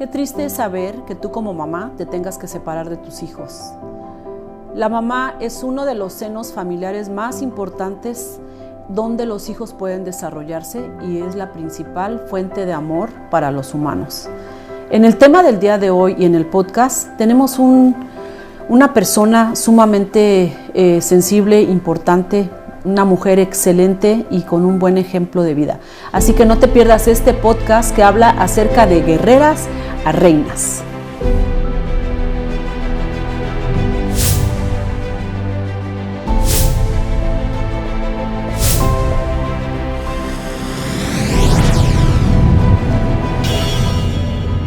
Qué triste es saber que tú como mamá te tengas que separar de tus hijos. La mamá es uno de los senos familiares más importantes donde los hijos pueden desarrollarse y es la principal fuente de amor para los humanos. En el tema del día de hoy y en el podcast tenemos una persona sumamente sensible, importante, una mujer excelente y con un buen ejemplo de vida. Así que no te pierdas este podcast que habla acerca de guerreras a reinas.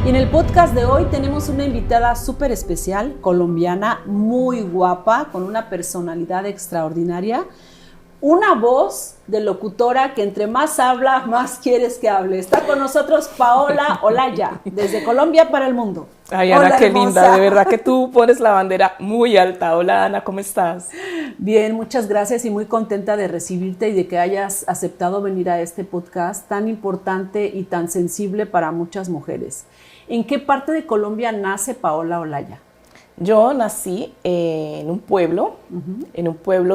Y en el podcast de hoy tenemos una invitada súper especial, colombiana, muy guapa, con una personalidad extraordinaria, una voz de locutora que entre más habla, más quieres que hable. Está con nosotros Paola Olaya, desde Colombia para el mundo. Ay, Ana, Hola, qué hermosa. linda, de verdad que tú pones la bandera muy alta. Hola, Ana, ¿cómo estás? Bien, muchas gracias y muy contenta de recibirte y de que hayas aceptado venir a este podcast tan importante y tan sensible para muchas mujeres. ¿En qué parte de Colombia nace Paola Olaya? Yo nací en un pueblo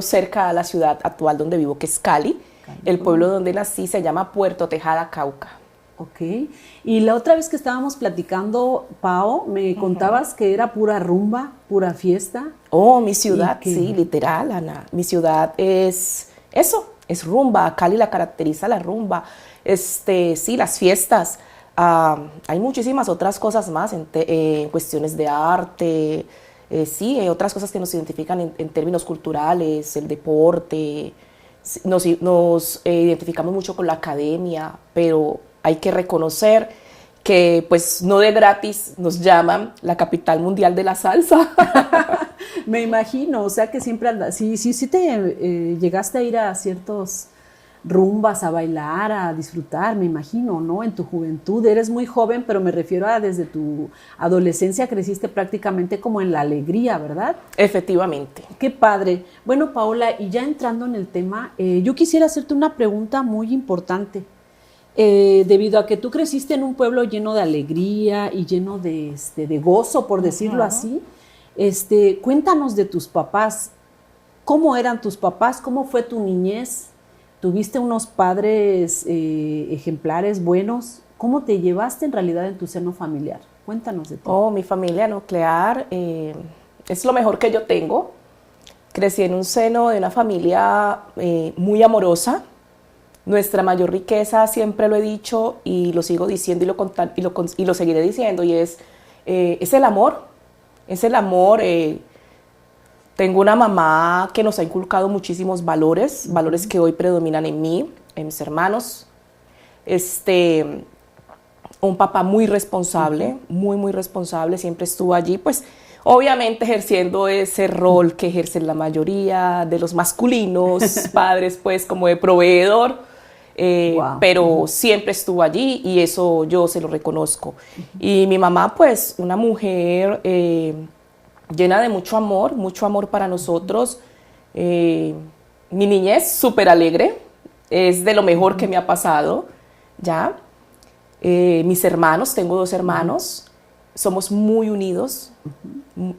cerca a la ciudad actual donde vivo, que es Cali. El pueblo donde nací se llama Puerto Tejada, Cauca. Ok. Y la otra vez que estábamos platicando, Pao, me contabas que era pura rumba, pura fiesta. Oh, mi ciudad, ¿Y qué? sí, literal, Ana. Mi ciudad es eso, es rumba. A Cali la caracteriza la rumba. Sí, las fiestas. Hay muchísimas otras cosas más en cuestiones de arte, sí, hay otras cosas que nos identifican en términos culturales, el deporte, nos identificamos mucho con la academia, pero hay que reconocer que pues no de gratis nos llaman la capital mundial de la salsa. Me imagino, o sea que siempre andas, sí te llegaste a ir a ciertos rumbas, a bailar, a disfrutar, me imagino, ¿no? En tu juventud, eres muy joven, pero me refiero a desde tu adolescencia creciste prácticamente como en la alegría, ¿verdad? Efectivamente. Qué padre. Bueno, Paola, y ya entrando en el tema, yo quisiera hacerte una pregunta muy importante. Debido a que tú creciste en un pueblo lleno de alegría y lleno de gozo, por decirlo así, cuéntanos de tus papás. ¿Cómo eran tus papás? ¿Cómo fue tu niñez? ¿Tuviste unos padres ejemplares buenos? ¿Cómo te llevaste en realidad en tu seno familiar? Cuéntanos de ti. Oh, mi familia nuclear es lo mejor que yo tengo. Crecí en un seno de una familia muy amorosa. Nuestra mayor riqueza, siempre lo he dicho y lo sigo diciendo y lo seguiré diciendo, y es el amor. Es el amor. Tengo una mamá que nos ha inculcado muchísimos valores, valores que hoy predominan en mí, en mis hermanos. Un papá muy responsable, muy responsable, siempre estuvo allí, pues obviamente ejerciendo ese rol que ejercen la mayoría de los masculinos padres, pues como de proveedor, Wow. pero siempre estuvo allí y eso yo se lo reconozco. Y mi mamá, pues una mujer llena de mucho amor para nosotros. Mi niñez súper alegre, es de lo mejor que me ha pasado, ¿ya? Mis hermanos, tengo 2 hermanos, somos muy unidos,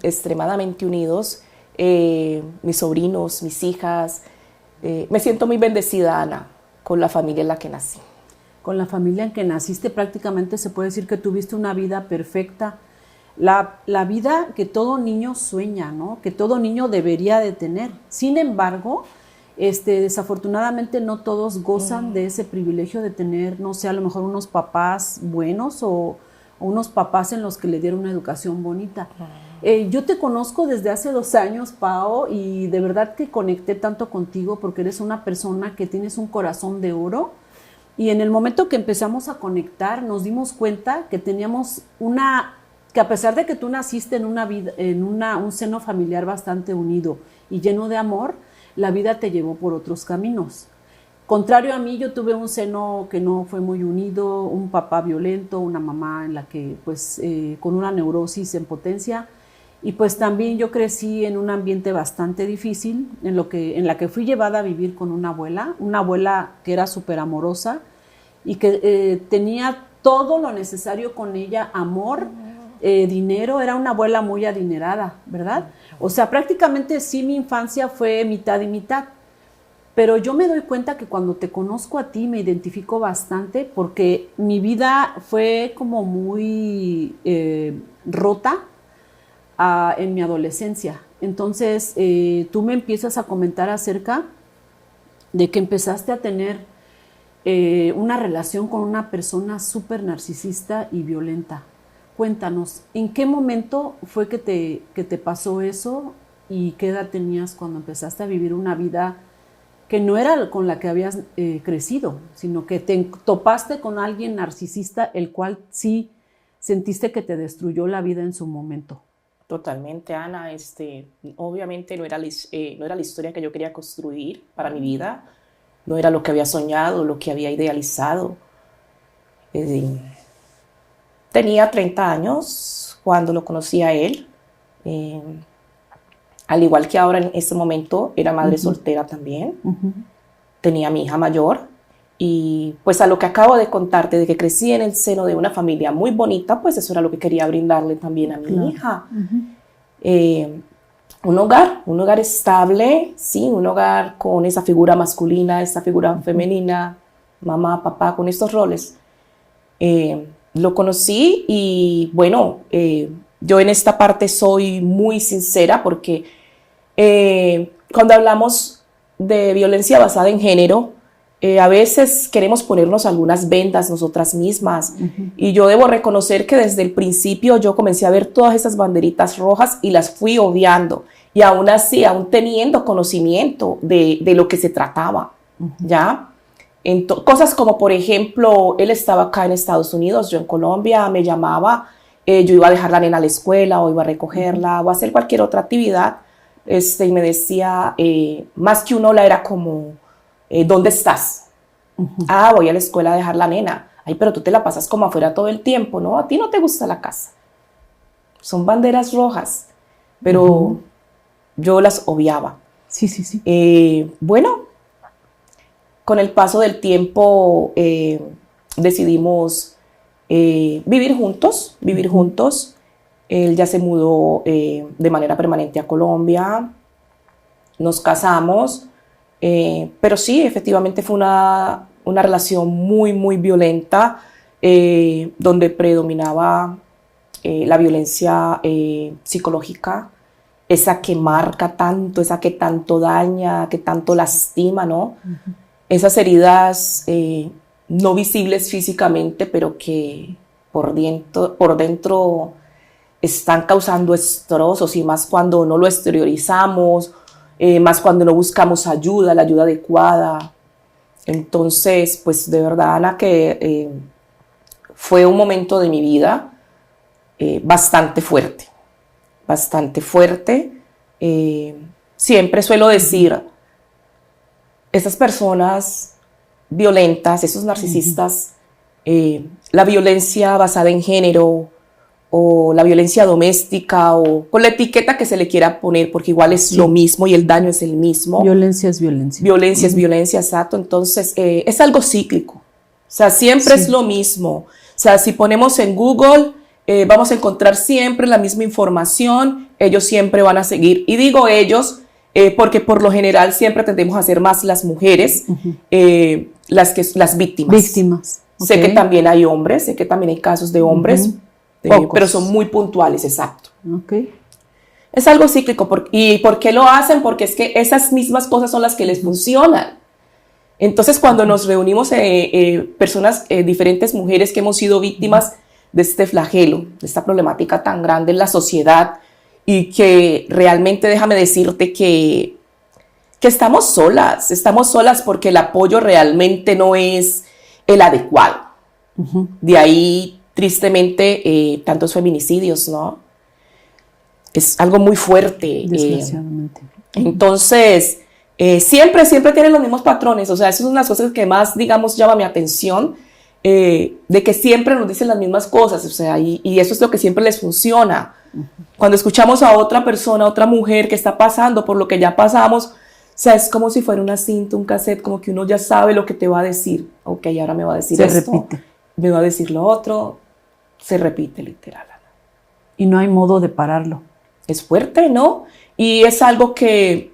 extremadamente unidos. Mis sobrinos, mis hijas, me siento muy bendecida, Ana, con la familia en la que nací. Con la familia en que naciste prácticamente se puede decir que tuviste una vida perfecta. La vida que todo niño sueña, ¿no? Que todo niño debería de tener. Sin embargo, desafortunadamente no todos gozan de ese privilegio de tener, no sé, a lo mejor unos papás buenos o unos papás en los que le dieron una educación bonita. Yo te conozco desde hace 2 años, Pao, y de verdad que conecté tanto contigo porque eres una persona que tienes un corazón de oro. Y en el momento que empezamos a conectar, nos dimos cuenta que teníamos que a pesar de que tú naciste en un seno familiar bastante unido y lleno de amor, la vida te llevó por otros caminos. Contrario a mí, yo tuve un seno que no fue muy unido, un papá violento, una mamá en la que, pues, con una neurosis en potencia, y pues también yo crecí en un ambiente bastante difícil, en la que fui llevada a vivir con una abuela que era súper amorosa y que tenía todo lo necesario con ella, amor, dinero, era una abuela muy adinerada, ¿verdad? O sea, prácticamente sí mi infancia fue mitad y mitad, pero yo me doy cuenta que cuando te conozco a ti me identifico bastante porque mi vida fue como muy rota en mi adolescencia. Entonces, tú me empiezas a comentar acerca de que empezaste a tener una relación con una persona súper narcisista y violenta. Cuéntanos, ¿en qué momento fue que te pasó eso y qué edad tenías cuando empezaste a vivir una vida que no era con la que habías crecido, sino que te topaste con alguien narcisista, el cual sí sentiste que te destruyó la vida en su momento? Totalmente, Ana. Obviamente no era la historia que yo quería construir para mi vida, no era lo que había soñado, lo que había idealizado. Tenía 30 años cuando lo conocí a él. Al igual que ahora en este momento, era madre soltera también. Tenía a mi hija mayor. Y pues a lo que acabo de contarte, de que crecí en el seno de una familia muy bonita, pues eso era lo que quería brindarle también a mi hija. Un hogar estable, sí, un hogar con esa figura masculina, esa figura femenina, mamá, papá, con estos roles. Lo conocí y bueno, yo en esta parte soy muy sincera porque cuando hablamos de violencia basada en género, a veces queremos ponernos algunas vendas nosotras mismas y yo debo reconocer que desde el principio yo comencé a ver todas esas banderitas rojas y las fui obviando y aún así, aún teniendo conocimiento de lo que se trataba, ¿ya? Cosas como, por ejemplo, él estaba acá en Estados Unidos, yo en Colombia, me llamaba, yo iba a dejar la nena a la escuela o iba a recogerla o a hacer cualquier otra actividad, y me decía, más que un hola era como, ¿dónde estás? Ah, voy a la escuela a dejar la nena. Ay, pero tú te la pasas como afuera todo el tiempo, ¿no? A ti no te gusta la casa. Son banderas rojas, pero yo las obviaba. Sí. Bueno, con el paso del tiempo decidimos vivir juntos. Él ya se mudó de manera permanente a Colombia. Nos casamos. Pero sí, efectivamente fue una relación muy, muy violenta, donde predominaba la violencia psicológica, esa que marca tanto, esa que tanto daña, que tanto lastima, ¿no? Esas heridas no visibles físicamente, pero que por dentro están causando destrozos, y más cuando no lo exteriorizamos, más cuando no buscamos ayuda, la ayuda adecuada. Entonces, pues de verdad, Ana, que fue un momento de mi vida bastante fuerte. Siempre suelo decir, esas personas violentas, esos narcisistas, la violencia basada en género, o la violencia doméstica, o con la etiqueta que se le quiera poner, porque igual es lo mismo y el daño es el mismo. Violencia es violencia. Violencia es violencia, exacto. Entonces, es algo cíclico. O sea, siempre es lo mismo. O sea, si ponemos en Google, vamos a encontrar siempre la misma información. Ellos siempre van a seguir. Y digo ellos, porque por lo general siempre tendemos a ser más las mujeres, las víctimas. Sé que también hay hombres, sé que también hay casos de hombres, pero son muy puntuales, exacto. Es algo cíclico. ¿Y por qué lo hacen? Porque es que esas mismas cosas son las que les funcionan. Entonces, cuando nos reunimos personas, diferentes mujeres que hemos sido víctimas de este flagelo, de esta problemática tan grande en la sociedad, y que realmente, déjame decirte que estamos solas porque el apoyo realmente no es el adecuado. De ahí, tristemente, tantos feminicidios, ¿no? Es algo muy fuerte. Desgraciadamente. Entonces, siempre tienen los mismos patrones. O sea, eso es una de las cosas que más, digamos, llama mi atención, de que siempre nos dicen las mismas cosas. O sea, y eso es lo que siempre les funciona. Cuando escuchamos a otra persona, a otra mujer que está pasando por lo que ya pasamos, o sea, es como si fuera una cinta, un cassette, como que uno ya sabe lo que te va a decir. Ok, ahora me va a decir esto. Se repite. me va a decir lo otro, se repite literal. Y no hay modo de pararlo. Es fuerte, ¿no? Y es algo que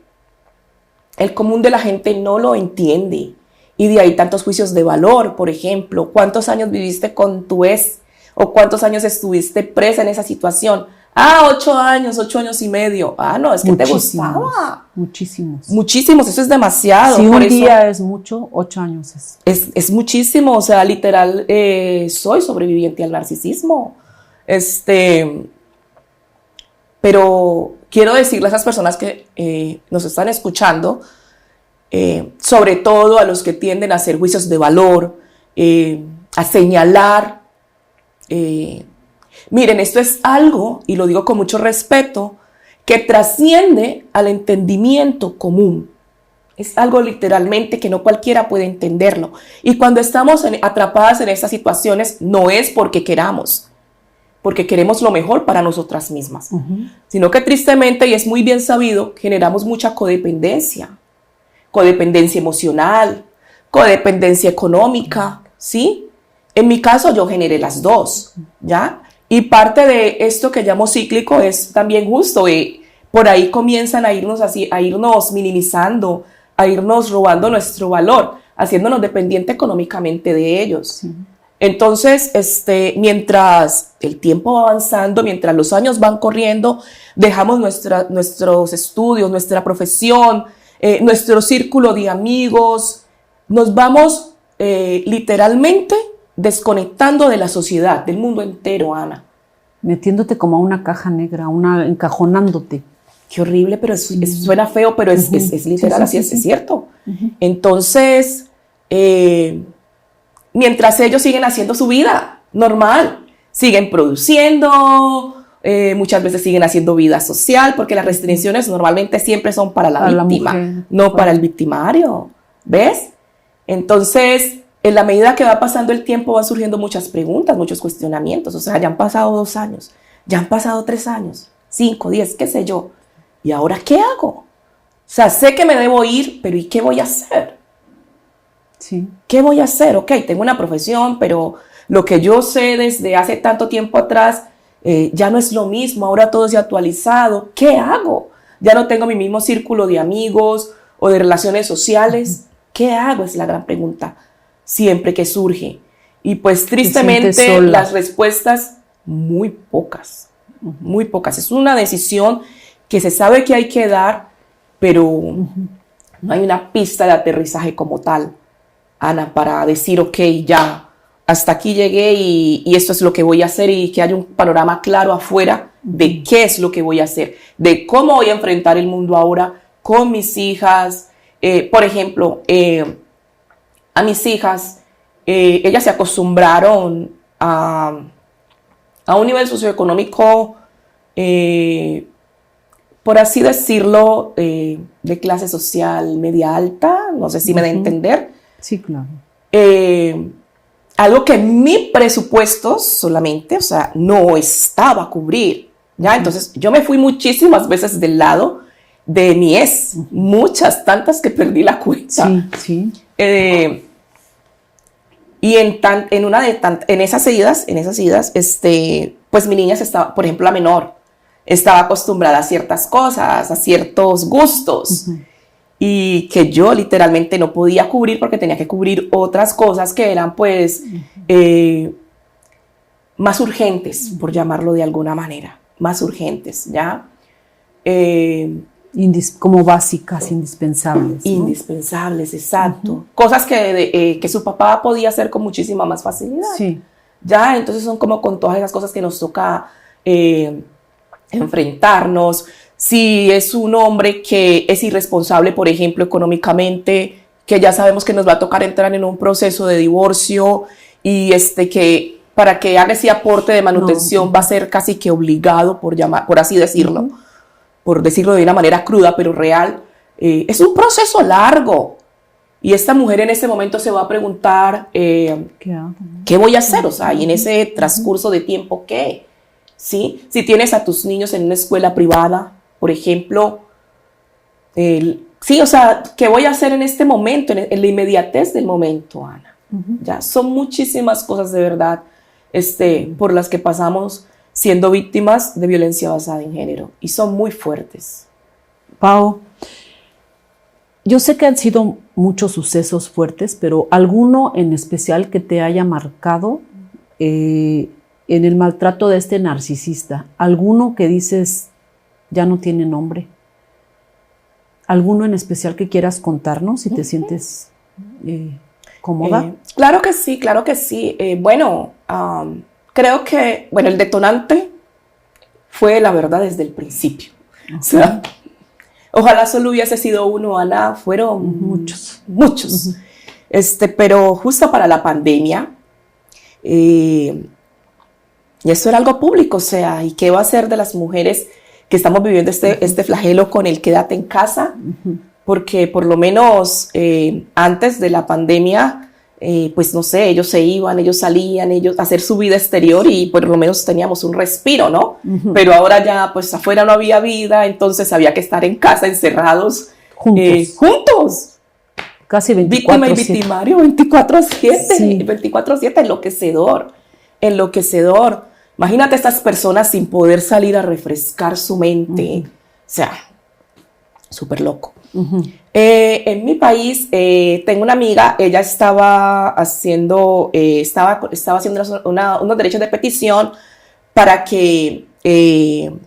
el común de la gente no lo entiende. Y de ahí tantos juicios de valor, por ejemplo. ¿Cuántos años viviste con tu ex? ¿O cuántos años estuviste presa en esa situación? 8 años, 8 años y medio. No, es que Muchísimos, te gustaba. Muchísimos. Muchísimos, eso es demasiado. Si por un eso día es mucho, 8 años es. es muchísimo, o sea, literal, soy sobreviviente al narcisismo. Pero quiero decirle a esas personas que nos están escuchando, sobre todo a los que tienden a hacer juicios de valor, a señalar. Miren, esto es algo, y lo digo con mucho respeto, que trasciende al entendimiento común. Es algo literalmente que no cualquiera puede entenderlo. Y cuando estamos atrapadas en estas situaciones, no es porque queramos lo mejor para nosotras mismas, sino que tristemente, y es muy bien sabido, generamos mucha codependencia emocional, codependencia económica, ¿sí? En mi caso yo generé las dos, ¿ya? Y parte de esto que llamo cíclico es también justo, por ahí comienzan a irnos minimizando, a irnos robando nuestro valor, haciéndonos dependiente económicamente de ellos. Sí. Entonces, mientras el tiempo va avanzando, mientras los años van corriendo, dejamos nuestros estudios, nuestra profesión, nuestro círculo de amigos, nos vamos literalmente desconectando de la sociedad, del mundo entero, Ana. Metiéndote como a una caja negra, encajonándote. Qué horrible, pero suena feo, pero es literal, así es cierto. Entonces, mientras ellos siguen haciendo su vida normal, siguen produciendo, muchas veces siguen haciendo vida social, porque las restricciones normalmente siempre son para la víctima, no para el victimario, ¿ves? Entonces, en la medida que va pasando el tiempo van surgiendo muchas preguntas, muchos cuestionamientos. O sea, ya han pasado 2 años, ya han pasado 3 años, 5, 10, qué sé yo. ¿Y ahora qué hago? O sea, sé que me debo ir, pero ¿y qué voy a hacer? Sí. ¿Qué voy a hacer? Ok, tengo una profesión, pero lo que yo sé desde hace tanto tiempo atrás ya no es lo mismo, ahora todo se ha actualizado. ¿Qué hago? Ya no tengo mi mismo círculo de amigos o de relaciones sociales. ¿Qué hago? Es la gran pregunta siempre que surge. Y pues tristemente las respuestas muy pocas, muy pocas. Es una decisión que se sabe que hay que dar, pero no hay una pista de aterrizaje como tal, Ana, para decir, ok, ya, hasta aquí llegué y esto es lo que voy a hacer, y que haya un panorama claro afuera de qué es lo que voy a hacer, de cómo voy a enfrentar el mundo ahora con mis hijas. Por ejemplo, a mis hijas, ellas se acostumbraron a un nivel socioeconómico, por así decirlo, de clase social media alta, no sé si me da a entender. Sí, claro. Algo que mi presupuesto solamente, o sea, no estaba a cubrir, ¿ya? Entonces, yo me fui muchísimas veces del lado de mi ex, muchas, tantas que perdí la cuenta. Sí, sí. Y en esas idas, pues mi niña estaba, por ejemplo, la menor, estaba acostumbrada a ciertas cosas, a ciertos gustos, y que yo literalmente no podía cubrir porque tenía que cubrir otras cosas que eran pues más urgentes, por llamarlo de alguna manera, más urgentes, ¿ya? Como básicas, indispensables, ¿no? Indispensables, exacto. Cosas que su papá podía hacer con muchísima más facilidad. Sí. Ya, entonces son como con todas esas cosas que nos toca enfrentarnos. Si es un hombre que es irresponsable, por ejemplo, económicamente, que ya sabemos que nos va a tocar entrar en un proceso de divorcio, y que para que haga ese aporte de manutención va a ser casi que obligado, por así decirlo, por decirlo de una manera cruda pero real. Es un proceso largo, y esta mujer en ese momento se va a preguntar, ¿qué voy a hacer? O sea, y en ese transcurso de tiempo, ¿qué? ¿Sí? Si tienes a tus niños en una escuela privada, por ejemplo, sí, o sea, ¿qué voy a hacer en este momento, en la inmediatez del momento, Ana? Ya son muchísimas cosas de verdad por las que pasamos siendo víctimas de violencia basada en género y son muy fuertes. Pau, yo sé que han sido muchos sucesos fuertes, pero alguno en especial que te haya marcado en el maltrato de este narcisista, alguno que dices ya no tiene nombre, alguno en especial que quieras contarnos si te sientes cómoda. Claro que sí, claro que sí. Creo que, el detonante fue la verdad desde el principio. Okay. O sea, ojalá solo hubiese sido uno, Ana, fueron muchos. Pero justo para la pandemia, y eso era algo público, o sea, ¿y qué va a hacer de las mujeres que estamos viviendo este flagelo con el quédate en casa? Porque por lo menos antes de la pandemia, pues no sé, ellos se iban, ellos salían, ellos a hacer su vida exterior y por lo menos teníamos un respiro, ¿no? Pero ahora ya pues afuera no había vida, entonces había que estar en casa encerrados juntos. Casi 24/7. Víctima y victimario 24/7, sí. 24/7, enloquecedor. Imagínate estas personas sin poder salir a refrescar su mente. O sea, súper loco. En mi país tengo una amiga, ella estaba haciendo unos derechos de petición para que el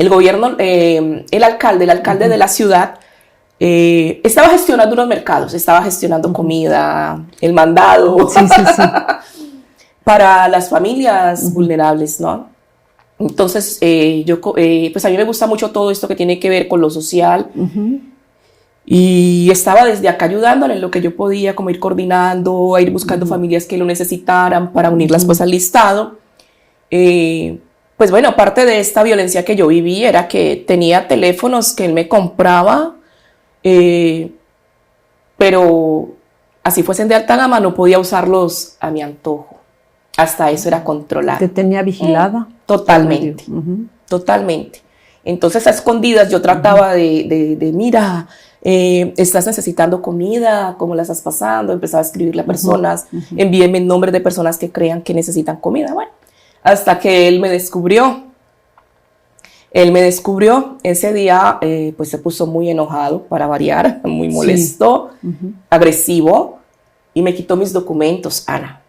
gobierno, el alcalde de la ciudad, estaba gestionando unos mercados, estaba gestionando comida, el mandado para las familias vulnerables, ¿no? Entonces, pues a mí me gusta mucho todo esto que tiene que ver con lo social. Y estaba desde acá ayudándole en lo que yo podía, como ir coordinando, a ir buscando familias que lo necesitaran para unirlas pues al listado. Pues bueno, parte de esta violencia que yo viví era que tenía teléfonos que él me compraba, pero así fuesen de alta gama, no podía usarlos a mi antojo. Hasta eso era controlar. ¿Te tenía vigilada? Totalmente, totalmente. Entonces a escondidas yo trataba de mira, estás necesitando comida, ¿cómo la estás pasando? Empezaba a escribirle a personas, envíenme nombres de personas que crean que necesitan comida. Bueno, hasta que él me descubrió. Ese día, pues se puso muy enojado, para variar, muy molesto, agresivo, y me quitó mis documentos, Ana.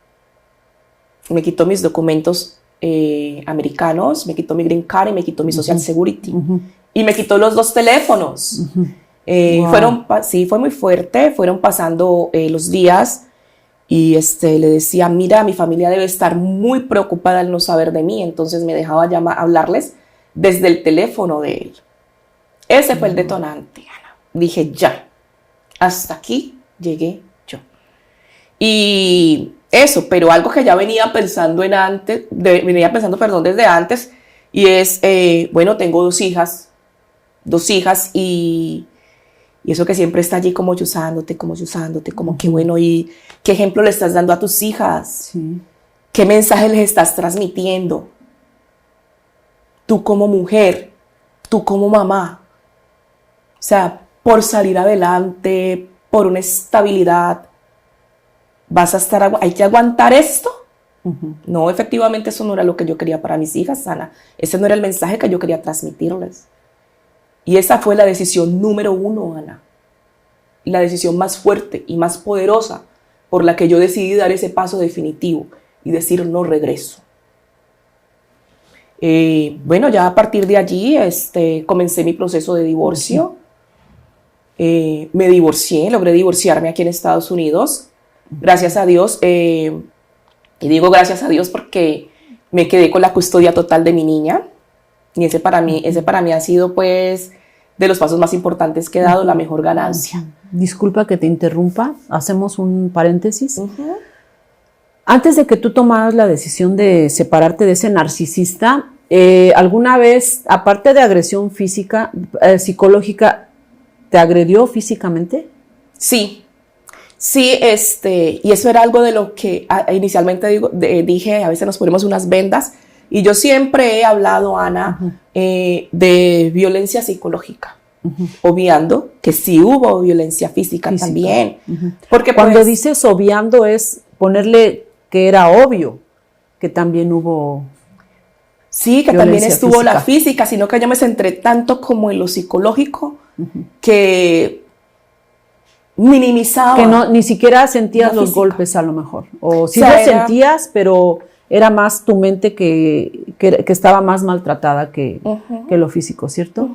Me quitó mis documentos americanos, me quitó mi green card y me quitó mi social security. Y me quitó los 2 teléfonos. Wow. Fue muy fuerte, fueron pasando los días y le decía, mira, mi familia debe estar muy preocupada al no saber de mí, entonces me dejaba hablarles desde el teléfono de él. Ese fue el detonante, Ana. Dije, ya, hasta aquí llegué yo. Y eso, pero algo que ya venía pensando desde antes, y es, tengo 2 hijas y eso que siempre está allí como yusándote, como qué bueno, y qué ejemplo le estás dando a tus hijas, qué mensaje les estás transmitiendo, tú como mujer, tú como mamá, o sea, por salir adelante, por una estabilidad, hay que aguantar esto. No, efectivamente eso no era lo que yo quería para mis hijas, Ana. Ese no era el mensaje que yo quería transmitirles. Y esa fue la decisión número 1, Ana. Y la decisión más fuerte y más poderosa por la que yo decidí dar ese paso definitivo y decir no regreso. Ya a partir de allí comencé mi proceso de divorcio. Me divorcié, logré divorciarme aquí en Estados Unidos. Gracias a Dios, y digo gracias a Dios porque me quedé con la custodia total de mi niña, y ese para mí ha sido pues de los pasos más importantes que he dado, la mejor ganancia. Disculpa que te interrumpa, hacemos un paréntesis. Antes de que tú tomaras la decisión de separarte de ese narcisista, ¿alguna vez, aparte de agresión física, psicológica, te agredió físicamente? Sí, y eso era algo de lo que inicialmente dije, a veces nos ponemos unas vendas, y yo siempre he hablado, Ana, de violencia psicológica. obviando que sí hubo violencia física. También. Porque cuando pues, dices obviando es ponerle que era obvio que también hubo sí, que también estuvo la física, sino que yo me centré tanto como en lo psicológico que minimizaba. Que no, ni siquiera sentías los golpes a lo mejor. O sí los sentías, pero era más tu mente que estaba más maltratada que lo físico, ¿cierto?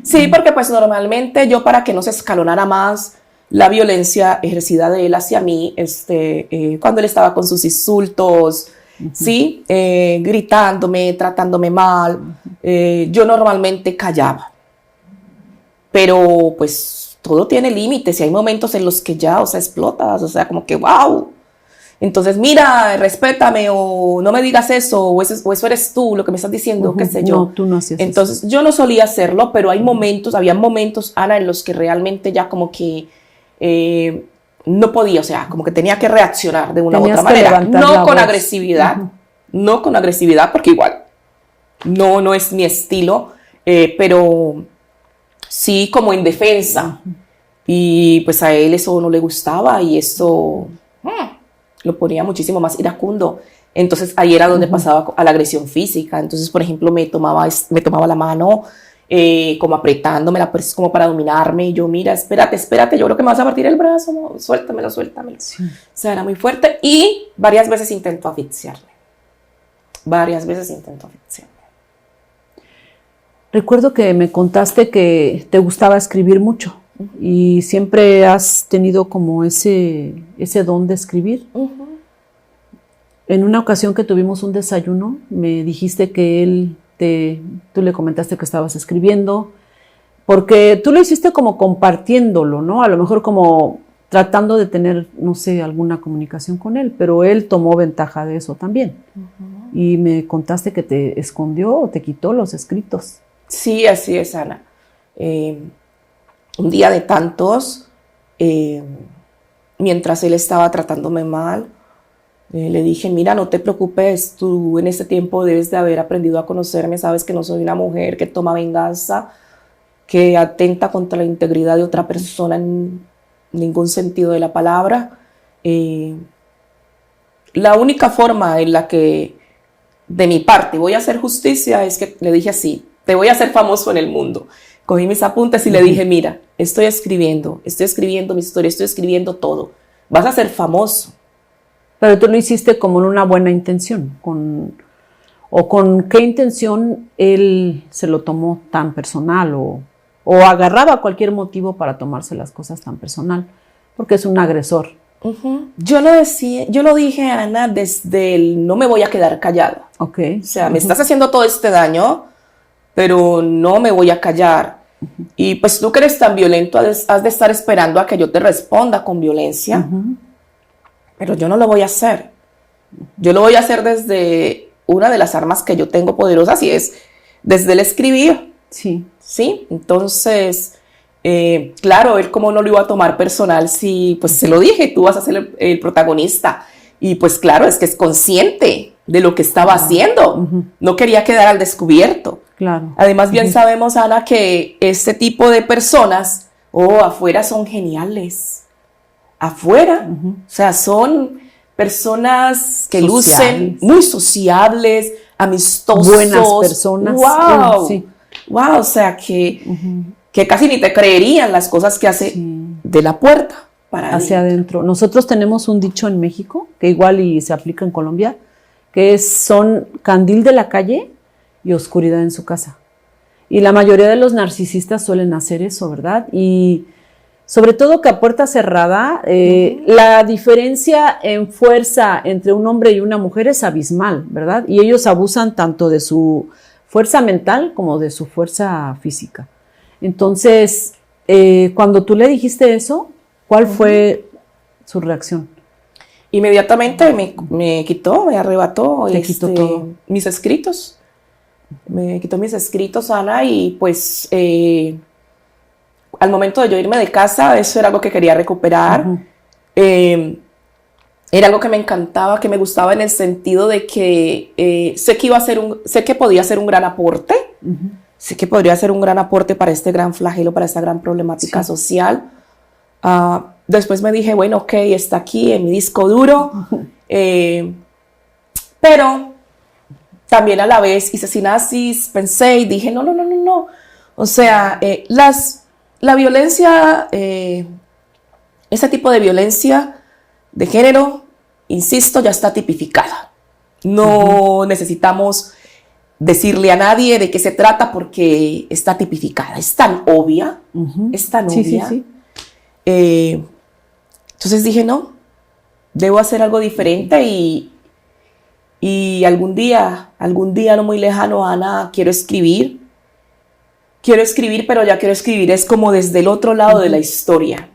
Sí, porque pues normalmente yo, para que no se escalonara más la violencia ejercida de él hacia mí, cuando él estaba con sus insultos, ¿sí? Gritándome, tratándome mal, yo normalmente callaba. Pero pues todo tiene límites y hay momentos en los que ya, o sea, explotas, o sea, como que wow. Entonces, mira, respétame, o no me digas eso, o eso eres tú, lo que me estás diciendo, qué sé yo. No, tú no hacías Entonces, eso. yo no solía hacerlo, pero había momentos, Ana, en los que realmente ya como que no podía, o sea, como que tenía que reaccionar de una u otra manera. No con agresividad, no con agresividad, porque igual no es mi estilo, pero sí como en defensa. Y pues a él eso no le gustaba y eso lo ponía muchísimo más iracundo. Entonces ahí era donde pasaba a la agresión física. Entonces, por ejemplo, me tomaba la mano como apretándomela, pues, como para dominarme. Y yo, mira, espérate, yo creo que me vas a partir el brazo, no, suéltamelo. Sí. O sea, era muy fuerte y varias veces intentó asfixiarme. Recuerdo que me contaste que te gustaba escribir mucho y siempre has tenido como ese don de escribir. En una ocasión que tuvimos un desayuno, me dijiste que tú le comentaste que estabas escribiendo, porque tú lo hiciste como compartiéndolo, ¿no? A lo mejor como tratando de tener, no sé, alguna comunicación con él, pero él tomó ventaja de eso también. Y me contaste que te escondió o te quitó los escritos. Sí, así es, Ana. Un día de tantos, mientras él estaba tratándome mal, le dije, mira, no te preocupes, tú en este tiempo debes de haber aprendido a conocerme, sabes que no soy una mujer que toma venganza, que atenta contra la integridad de otra persona en ningún sentido de la palabra. La única forma en la que de mi parte voy a hacer justicia es que le dije así, te voy a hacer famoso en el mundo. Cogí mis apuntes y le dije, mira, estoy escribiendo mi historia, estoy escribiendo todo. Vas a ser famoso. Pero tú lo hiciste como en una buena intención. ¿Con qué intención él se lo tomó tan personal o agarraba cualquier motivo para tomarse las cosas tan personal? Porque es un agresor. Yo lo dije, Ana, desde el no me voy a quedar callada. Okay. O sea, me estás haciendo todo este daño, pero no me voy a callar. Y pues tú que eres tan violento, has de estar esperando a que yo te responda con violencia. Pero yo no lo voy a hacer. Yo lo voy a hacer desde una de las armas que yo tengo poderosas y es desde el escribir. Sí. ¿Sí? Entonces, claro, él como no lo iba a tomar personal, si pues se lo dije, tú vas a ser el protagonista. Y pues claro, es que es consciente de lo que estaba haciendo. No quería quedar al descubierto. Claro. Además, bien sabemos, Ana, que este tipo de personas, afuera son geniales. Afuera, o sea, son personas que lucen muy sociables, amistosos. Buenas personas. ¡Wow! Sí. ¡Wow! O sea, que casi ni te creerían las cosas que hace de la puerta para hacia adentro. Nosotros tenemos un dicho en México, que igual y se aplica en Colombia, que son candil de la calle y oscuridad en su casa. Y la mayoría de los narcisistas suelen hacer eso, ¿verdad? Y sobre todo que a puerta cerrada, la diferencia en fuerza entre un hombre y una mujer es abismal, ¿verdad? Y ellos abusan tanto de su fuerza mental como de su fuerza física. Entonces, cuando tú le dijiste eso, ¿cuál fue su reacción? Inmediatamente me quitó, me arrebató quitó todo. Mis escritos. Me quitó mis escritos, Ana, y pues al momento de yo irme de casa, eso era algo que quería recuperar. Era algo que me encantaba, que me gustaba en el sentido de que sé que podía ser un gran aporte sé que podría ser un gran aporte para este gran flagelo, para esta gran problemática social. Después me dije, bueno, ok, está aquí en mi disco duro, pero también a la vez hice sinasis, pensé y dije, no. O sea, la violencia, ese tipo de violencia de género, insisto, ya está tipificada. No necesitamos decirle a nadie de qué se trata porque está tipificada. Es tan obvia, es tan obvia. Sí. Entonces dije, no, debo hacer algo diferente y algún día no muy lejano, Ana, quiero escribir, pero ya quiero escribir es como desde el otro lado de la historia,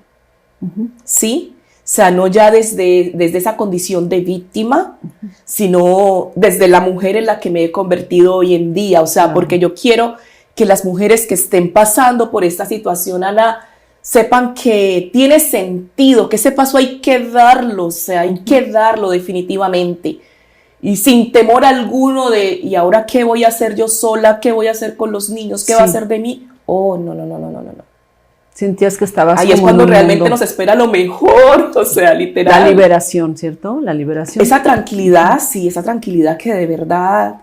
¿sí? O sea, no ya desde esa condición de víctima, sino desde la mujer en la que me he convertido hoy en día, o sea, porque yo quiero que las mujeres que estén pasando por esta situación, Ana, sepan que tiene sentido, que ese paso hay que darlo, o sea, hay que darlo definitivamente. Y sin temor alguno de, ¿y ahora qué voy a hacer yo sola? ¿Qué voy a hacer con los niños? ¿Qué va a hacer de mí? Oh, no. Sentías que estabas ahí es cuando realmente nos espera lo mejor, o sea, literal. La liberación, ¿cierto? La liberación. Esa tranquilidad, sí, esa tranquilidad que de verdad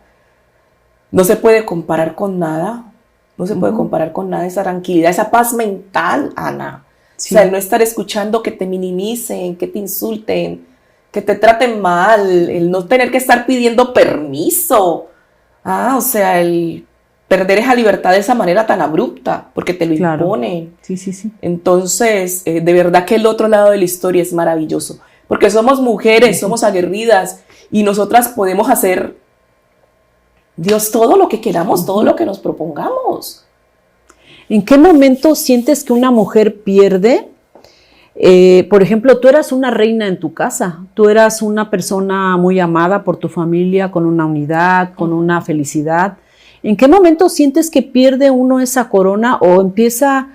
no se puede comparar con nada. No se puede comparar con nada, esa tranquilidad, esa paz mental, Ana. Sí. O sea, el no estar escuchando que te minimicen, que te insulten, que te traten mal, el no tener que estar pidiendo permiso. O sea, el perder esa libertad de esa manera tan abrupta, porque te lo imponen. Sí. Entonces, de verdad que el otro lado de la historia es maravilloso, porque somos mujeres, somos aguerridas, y nosotras podemos hacer, Dios, todo lo que queramos, todo lo que nos propongamos. ¿En qué momento sientes que una mujer pierde? Por ejemplo, tú eras una reina en tu casa, tú eras una persona muy amada por tu familia, con una unidad, con una felicidad. ¿En qué momento sientes que pierde uno esa corona o empieza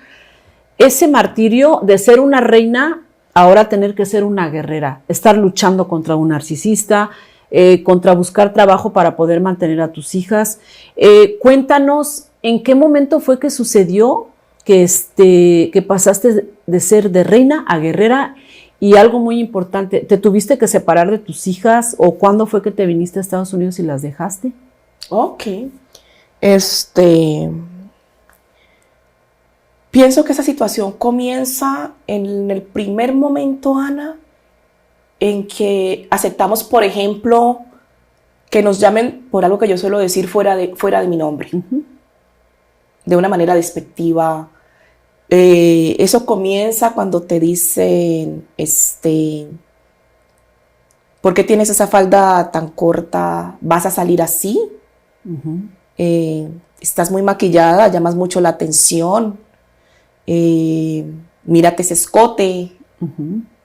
ese martirio de ser una reina, ahora tener que ser una guerrera, estar luchando contra un narcisista, contra buscar trabajo para poder mantener a tus hijas? Cuéntanos, ¿en qué momento fue que sucedió que pasaste de ser de reina a guerrera? Y algo muy importante, ¿te tuviste que separar de tus hijas o cuándo fue que te viniste a Estados Unidos y las dejaste? Ok. Pienso que esa situación comienza en el primer momento, Ana, en que aceptamos, por ejemplo, que nos llamen por algo que yo suelo decir fuera de mi nombre, de una manera despectiva. Eso comienza cuando te dicen, ¿por qué tienes esa falda tan corta? ¿Vas a salir así? Estás muy maquillada, llamas mucho la atención. Mírate ese escote.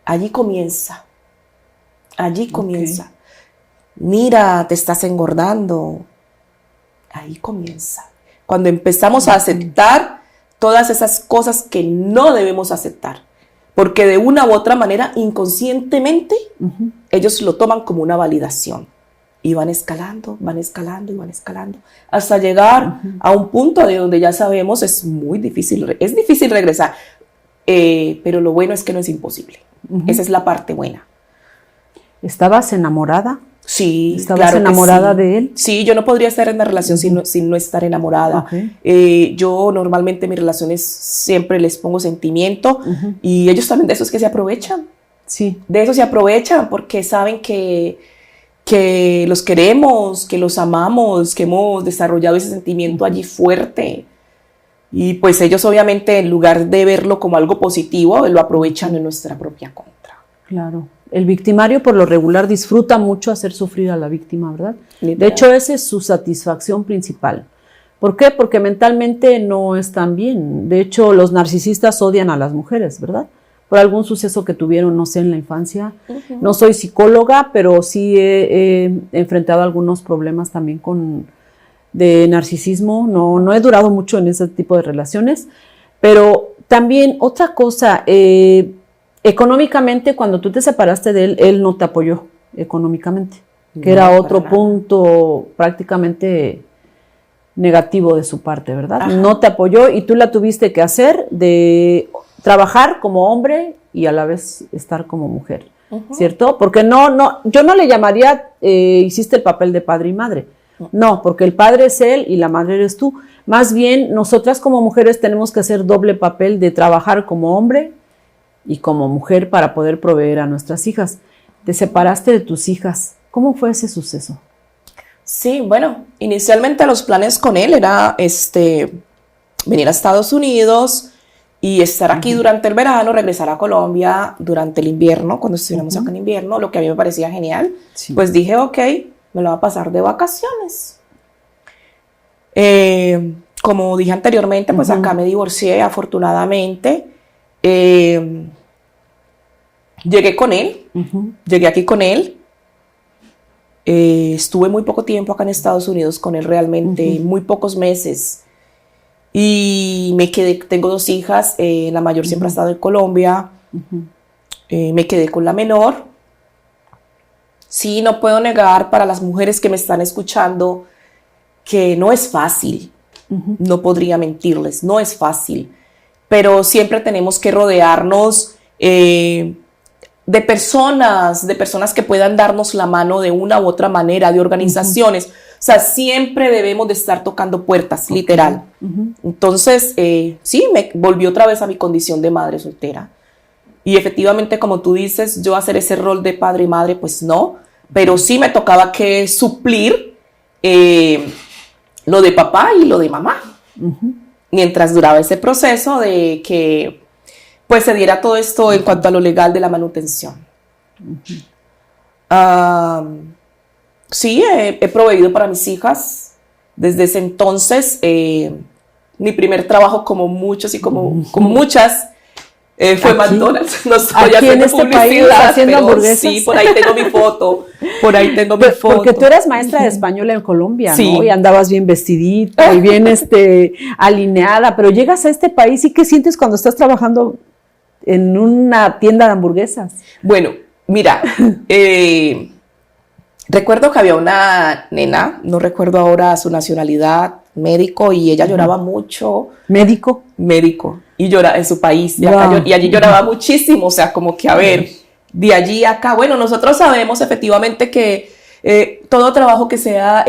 Allí comienza. Mira, te estás engordando. Ahí comienza. Cuando empezamos a aceptar todas esas cosas que no debemos aceptar, porque de una u otra manera, inconscientemente, ellos lo toman como una validación. Y van escalando, hasta llegar a un punto de donde ya sabemos es difícil regresar. Pero lo bueno es que no es imposible. Esa es la parte buena. ¿Estabas enamorada? Sí, ¿Estabas enamorada de él? Sí, yo no podría estar en una relación sin no estar enamorada. Yo normalmente mis relaciones siempre les pongo sentimiento y ellos también de eso es que se aprovechan. Sí. De eso se aprovechan porque saben que los queremos, que los amamos, que hemos desarrollado ese sentimiento allí fuerte. Y pues ellos obviamente en lugar de verlo como algo positivo, lo aprovechan en nuestra propia contra. Claro. El victimario por lo regular disfruta mucho hacer sufrir a la víctima, ¿verdad? Literal. De hecho, esa es su satisfacción principal. ¿Por qué? Porque mentalmente no están bien. De hecho, los narcisistas odian a las mujeres, ¿verdad? Por algún suceso que tuvieron, no sé, en la infancia. No soy psicóloga, pero sí he enfrentado algunos problemas también de narcisismo. No he durado mucho en ese tipo de relaciones. Pero también otra cosa, económicamente, cuando tú te separaste de él no te apoyó económicamente, que era otro punto prácticamente negativo de su parte, ¿verdad? Ajá. No te apoyó y tú la tuviste que hacer de trabajar como hombre y a la vez estar como mujer, ¿cierto? Porque yo no le llamaría, hiciste el papel de padre y madre. No, porque el padre es él y la madre eres tú. Más bien, nosotras como mujeres tenemos que hacer doble papel de trabajar como hombre y como mujer para poder proveer a nuestras hijas. Te separaste de tus hijas. ¿Cómo fue ese suceso? Sí, bueno, inicialmente los planes con él era venir a Estados Unidos y estar aquí durante el verano, regresar a Colombia durante el invierno, cuando estuviéramos acá en invierno, lo que a mí me parecía genial. Sí. Pues dije, ok, me lo voy a pasar de vacaciones. Como dije anteriormente, pues acá me divorcié, afortunadamente. Llegué con él, llegué aquí con él. Estuve muy poco tiempo acá en Estados Unidos con él, realmente muy pocos meses, y me quedé, tengo 2 hijas, la mayor siempre ha estado en Colombia, me quedé con la menor. Sí, no puedo negar para las mujeres que me están escuchando que no es fácil, no podría mentirles, no es fácil, pero siempre tenemos que rodearnos de personas que puedan darnos la mano de una u otra manera, de organizaciones. O sea, siempre debemos de estar tocando puertas, literal. Entonces, sí, me volví otra vez a mi condición de madre soltera. Y efectivamente, como tú dices, yo hacer ese rol de padre y madre, pues no. Pero sí me tocaba que suplir lo de papá y lo de mamá. Mientras duraba ese proceso de que pues se diera todo esto en cuanto a lo legal de la manutención. Sí, he proveído para mis hijas. Desde ese entonces, mi primer trabajo, como muchas, fue aquí, McDonald's. No estoy aquí en este país haciendo hamburguesas. Sí, por ahí tengo mi foto. Porque tú eras maestra de español en Colombia, sí, ¿no? Y andabas bien vestidita y bien alineada. Pero llegas a este país y ¿qué sientes cuando estás trabajando en una tienda de hamburguesas? Bueno, mira, recuerdo que había una nena, no recuerdo ahora su nacionalidad, médico, y ella lloraba mucho. ¿Médico? Médico, y lloraba en su país, y allí lloraba muchísimo, o sea, como que a ver, de allí a acá. Bueno, nosotros sabemos efectivamente que todo trabajo que sea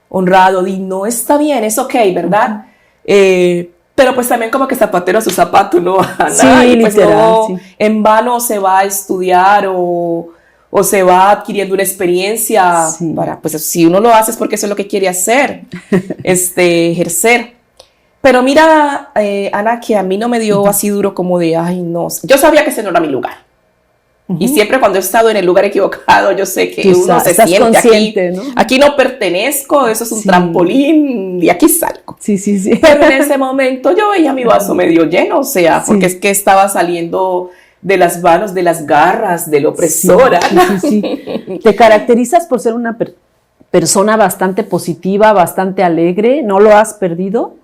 honrado, digno, está bien, es ok, ¿verdad? Pero pues también como que zapatero a su zapato, ¿no? Sí, y pues literal, no, sí. En vano se va a estudiar o se va adquiriendo una experiencia para, pues si uno lo hace es porque eso es lo que quiere hacer, ejercer. Pero mira, Ana, que a mí no me dio así duro como de, ay, no. Yo sabía que ese no era mi lugar. Y siempre cuando he estado en el lugar equivocado, yo sé que uno se siente aquí, ¿no? Aquí no pertenezco, eso es un trampolín y aquí salgo. Sí. Pero en ese momento yo veía mi vaso medio lleno, o sea, porque es que estaba saliendo de las manos, de las garras de la opresora. Sí. Te caracterizas por ser una persona bastante positiva, bastante alegre, ¿no lo has perdido?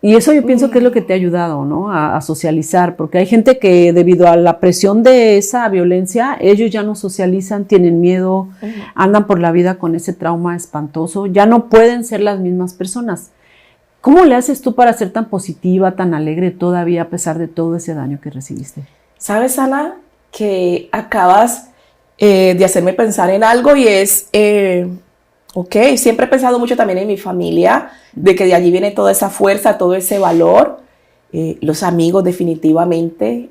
Y eso yo pienso que es lo que te ha ayudado, ¿no? A socializar, porque hay gente que debido a la presión de esa violencia, ellos ya no socializan, tienen miedo, andan por la vida con ese trauma espantoso, ya no pueden ser las mismas personas. ¿Cómo le haces tú para ser tan positiva, tan alegre todavía a pesar de todo ese daño que recibiste? ¿Sabes, Ana? Que acabas de hacerme pensar en algo y es... siempre he pensado mucho también en mi familia, de que de allí viene toda esa fuerza, todo ese valor. Los amigos definitivamente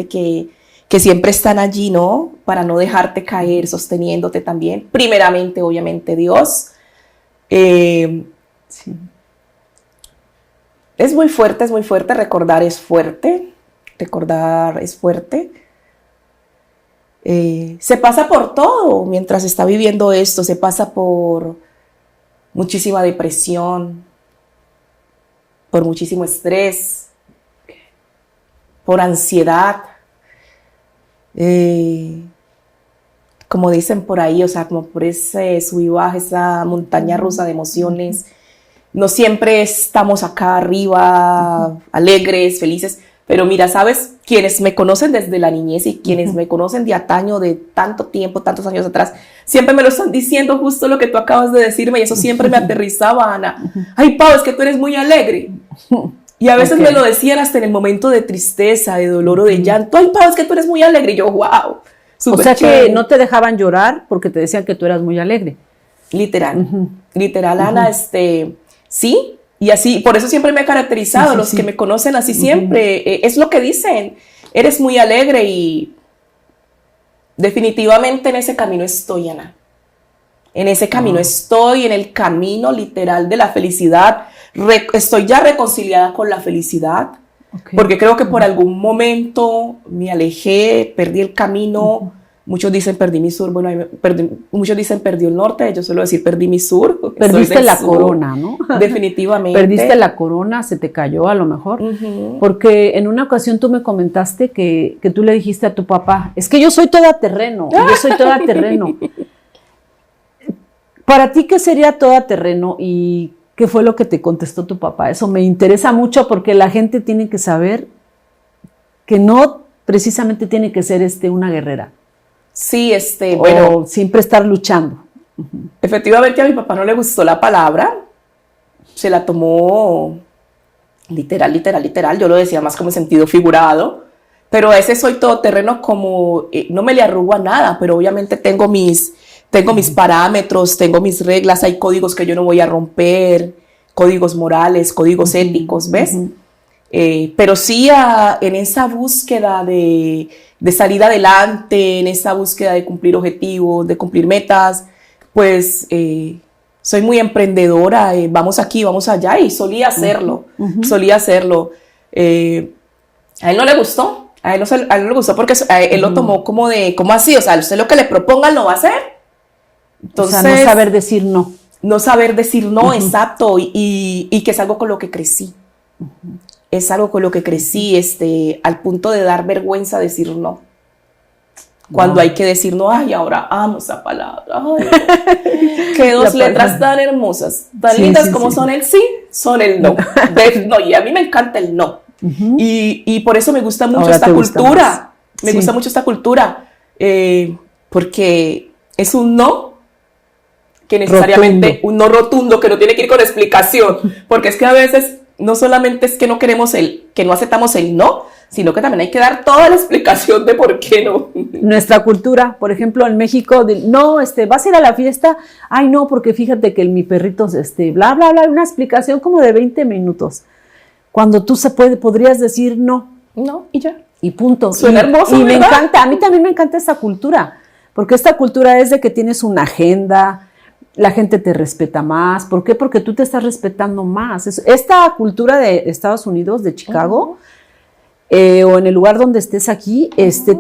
que siempre están allí, ¿no? Para no dejarte caer, sosteniéndote también. Primeramente, obviamente, Dios. Es muy fuerte, recordar es fuerte. Se pasa por todo mientras está viviendo esto, se pasa por muchísima depresión, por muchísimo estrés, por ansiedad, como dicen por ahí, o sea, como por ese sub y baja, esa montaña rusa de emociones. No siempre estamos acá arriba, alegres, felices, Pero mira, sabes, quienes me conocen desde la niñez y quienes me conocen de antaño, de tanto tiempo, tantos años atrás, siempre me lo están diciendo justo lo que tú acabas de decirme y eso siempre me aterrizaba, Ana. Ay, Pau, es que tú eres muy alegre. Y a veces me lo decían hasta en el momento de tristeza, de dolor o de llanto. Ay, Pau, es que tú eres muy alegre. Y yo, wow. O sea que no te dejaban llorar porque te decían que tú eras muy alegre. Literal, literal, Ana, sí. Y así, por eso siempre me he caracterizado, los que me conocen así siempre, es lo que dicen, eres muy alegre y definitivamente en ese camino estoy, Ana. En ese camino estoy, en el camino literal de la felicidad. Estoy ya reconciliada con la felicidad, porque creo que por algún momento me alejé, perdí el camino. Muchos dicen perdí mi sur, bueno, muchos dicen perdí el norte, yo suelo decir perdí mi sur. Perdiste la corona, ¿no? Definitivamente. Perdiste la corona, se te cayó a lo mejor, porque en una ocasión tú me comentaste que tú le dijiste a tu papá, es que yo soy todoterreno, yo soy todoterreno. ¿Para ti qué sería todoterreno y qué fue lo que te contestó tu papá? Eso me interesa mucho porque la gente tiene que saber que no precisamente tiene que ser una guerrera. Sí, bueno, siempre estar luchando. Efectivamente a mi papá no le gustó la palabra, se la tomó literal, yo lo decía más como en sentido figurado, pero a ese soy todoterreno como, no me le arrugo a nada, pero obviamente tengo mis parámetros, tengo mis reglas, hay códigos que yo no voy a romper, códigos morales, códigos éticos, ¿ves? Pero sí en esa búsqueda de salir adelante, en esa búsqueda de cumplir objetivos, de cumplir metas, pues soy muy emprendedora, vamos aquí, vamos allá, y solía hacerlo. A él no le gustó, a él no le gustó porque él lo tomó como así, o sea, usted lo que le propongan lo va a hacer. Entonces, o sea, no saber decir no. No saber decir no, exacto, y que es algo con lo que crecí. Es algo con lo que crecí, al punto de dar vergüenza decir no. Cuando hay que decir no, ay, ahora amo esa palabra. Ay, qué dos letras tan hermosas, tan lindas como son el sí, son el no. No. Y a mí me encanta el no. Y por eso me gusta mucho esta cultura. Me gusta mucho esta cultura. Porque es un no que necesariamente, un no rotundo, que no tiene que ir con explicación. Porque es que a veces no solamente es que no queremos que no aceptamos el no, sino que también hay que dar toda la explicación de por qué no. Nuestra cultura, por ejemplo, en México, no, vas a ir a la fiesta, ay no, porque fíjate que mi perrito, bla, bla, bla, una explicación como de 20 minutos. Cuando tú podrías decir no. No, y ya. Y punto. Suena hermoso, y ¿verdad? Me encanta, a mí también me encanta esta cultura, porque esta cultura es de que tienes una agenda, la gente te respeta más. ¿Por qué? Porque tú te estás respetando más. Esta cultura de Estados Unidos, de Chicago, o en el lugar donde estés aquí,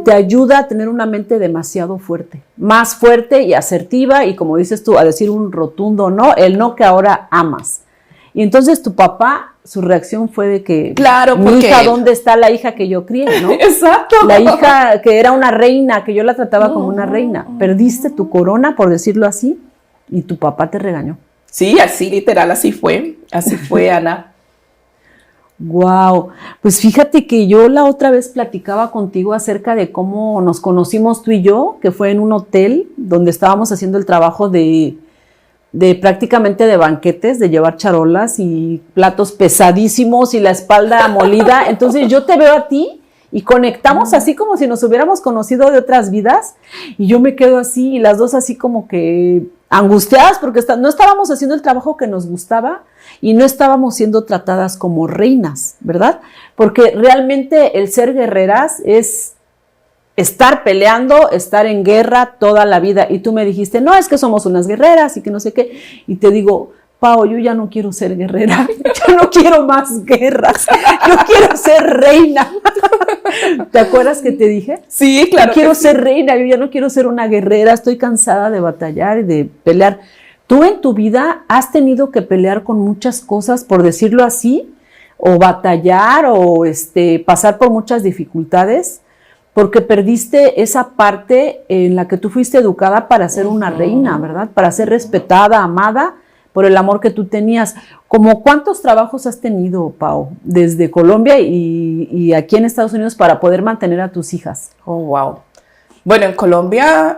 te ayuda a tener una mente demasiado fuerte, más fuerte y asertiva, y como dices tú, a decir un rotundo no, el no que ahora amas. Y entonces tu papá, su reacción fue de que, claro, mi hija, ¿dónde está la hija que yo crié, no? Exacto. La hija que era una reina, que yo la trataba como una reina. Perdiste tu corona, por decirlo así, y tu papá te regañó. Sí, así literal, así fue, Ana. Wow, pues fíjate que yo la otra vez platicaba contigo acerca de cómo nos conocimos tú y yo, que fue en un hotel donde estábamos haciendo el trabajo de prácticamente de banquetes, de llevar charolas y platos pesadísimos y la espalda molida. Entonces yo te veo a ti y conectamos así como si nos hubiéramos conocido de otras vidas, y yo me quedo así y las dos así como que angustiadas porque no estábamos haciendo el trabajo que nos gustaba y no estábamos siendo tratadas como reinas, ¿verdad? Porque realmente el ser guerreras es estar peleando, estar en guerra toda la vida. Y tú me dijiste, no, es que somos unas guerreras y que no sé qué. Y te digo, Pau, yo ya no quiero ser guerrera, yo no quiero más guerras, yo quiero ser reina. ¿Te acuerdas que te dije? Sí, claro. Yo quiero ser reina, yo ya no quiero ser una guerrera, estoy cansada de batallar y de pelear. ¿Tú en tu vida has tenido que pelear con muchas cosas, por decirlo así, o batallar, o pasar por muchas dificultades? Porque perdiste esa parte en la que tú fuiste educada para ser una reina, ¿verdad? Para ser respetada, amada, por el amor que tú tenías. ¿Cómo cuántos trabajos has tenido, Pau, desde Colombia y aquí en Estados Unidos para poder mantener a tus hijas? Oh, wow. Bueno, en Colombia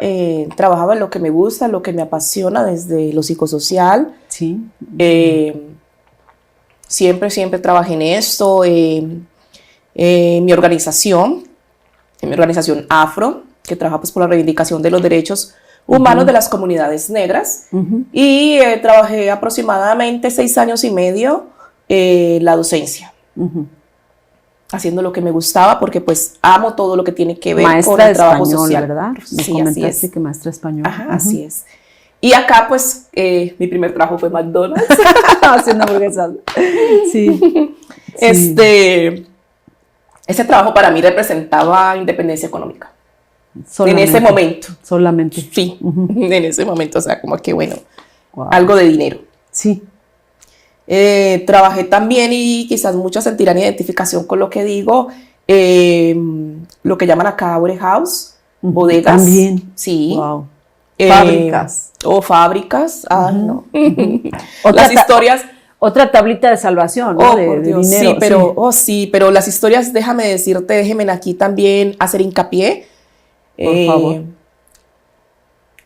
trabajaba en lo que me gusta, lo que me apasiona desde lo psicosocial. Sí. Siempre trabajé en esto. Mi organización Afro, que trabaja pues por la reivindicación de los derechos humanos de las comunidades negras. Y trabajé aproximadamente 6 años y medio la docencia. Haciendo lo que me gustaba, porque pues amo todo lo que tiene que ver maestra con el trabajo español, social. ¿verdad? Me Sí, comentaste así es. que maestra español. Ajá, así es. Y acá pues mi primer trabajo fue McDonald's. Haciendo hamburguesas. Sí. Ese trabajo para mí representaba independencia económica. Solamente, en ese momento. Solamente. Sí, en ese momento, o sea, como que bueno, Wow. algo de dinero. Sí. Trabajé también, y quizás muchos sentirán identificación con lo que digo, lo que llaman acá warehouse, bodegas. También. Sí. Wow. Fábricas. O fábricas. Ah, no. Otra Las historias. Otra tablita de salvación, ¿no? Oh, de por Dios, dinero. sí, pero las historias, déjenme aquí también hacer hincapié. Por favor.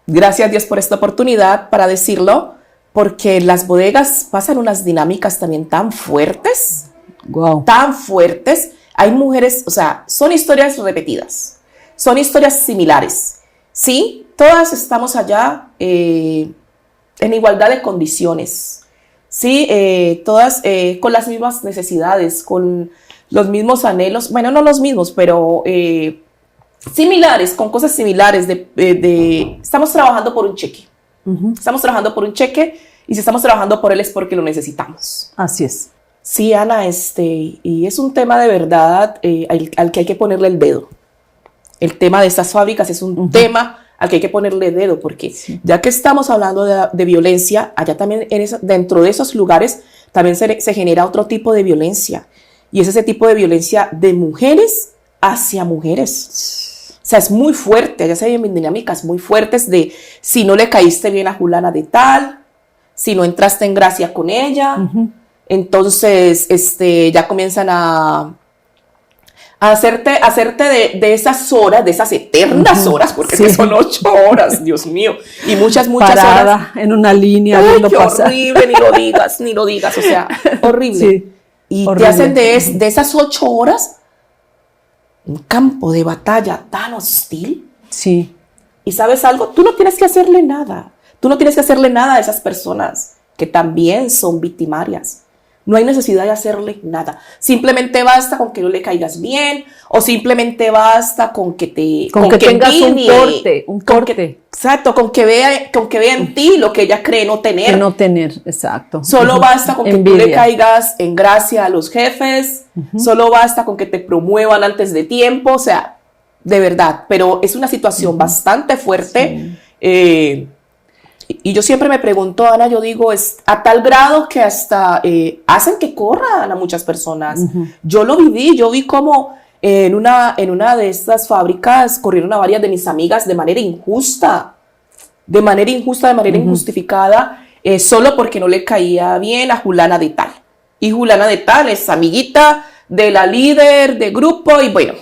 Gracias a Dios por esta oportunidad para decirlo, porque las bodegas pasan unas dinámicas también tan fuertes, Wow. tan fuertes. Hay mujeres, o sea, son historias repetidas, son historias similares. Sí, todas estamos allá en igualdad de condiciones. Sí, todas con las mismas necesidades, con los mismos anhelos, bueno, no los mismos, pero similares, con cosas similares. Estamos trabajando por un cheque. Estamos trabajando por un cheque, y si estamos trabajando por él es porque lo necesitamos. Así es. Sí, Ana, y es un tema de verdad al que hay que ponerle el dedo. El tema de estas fábricas es un tema al que hay que ponerle dedo, porque ya que estamos hablando de violencia, allá también dentro de esos lugares también se genera otro tipo de violencia, y es ese tipo de violencia de mujeres hacia mujeres. O sea, es muy fuerte, allá se viven dinámicas muy fuertes de si no le caíste bien a fulana de tal, si no entraste en gracia con ella, entonces ya comienzan a hacerte de esas horas, de esas eternas horas, porque es que son 8 horas, Dios mío, y muchas Parada horas. en una línea. Ay, viendo qué pasar. horrible, ni lo digas, o sea, horrible. Sí, y horrible. te hacen de esas 8 horas un campo de batalla tan hostil. Sí. Y ¿sabes algo? Tú no tienes que hacerle nada. Tú no tienes que hacerle nada a esas personas que también son victimarias. No hay necesidad de hacerle nada. Simplemente basta con que no le caigas bien, o simplemente basta con que tengas envidie, un corte. Exacto, con que vea en ti lo que ella cree no tener. Que no tener, exacto. Solo basta con que tú le Envidia. caigas en gracia a los jefes, solo basta con que te promuevan antes de tiempo, o sea, de verdad, pero es una situación bastante fuerte. Y yo siempre me pregunto, Ana, yo digo, es a tal grado que hasta hacen que corran a muchas personas. Yo lo viví, yo vi como en una de estas fábricas corrieron a varias de mis amigas de manera injusta, de manera injustificada, solo porque no le caía bien a Julana de tal. Y Julana de tal es amiguita de la líder de grupo, y bueno.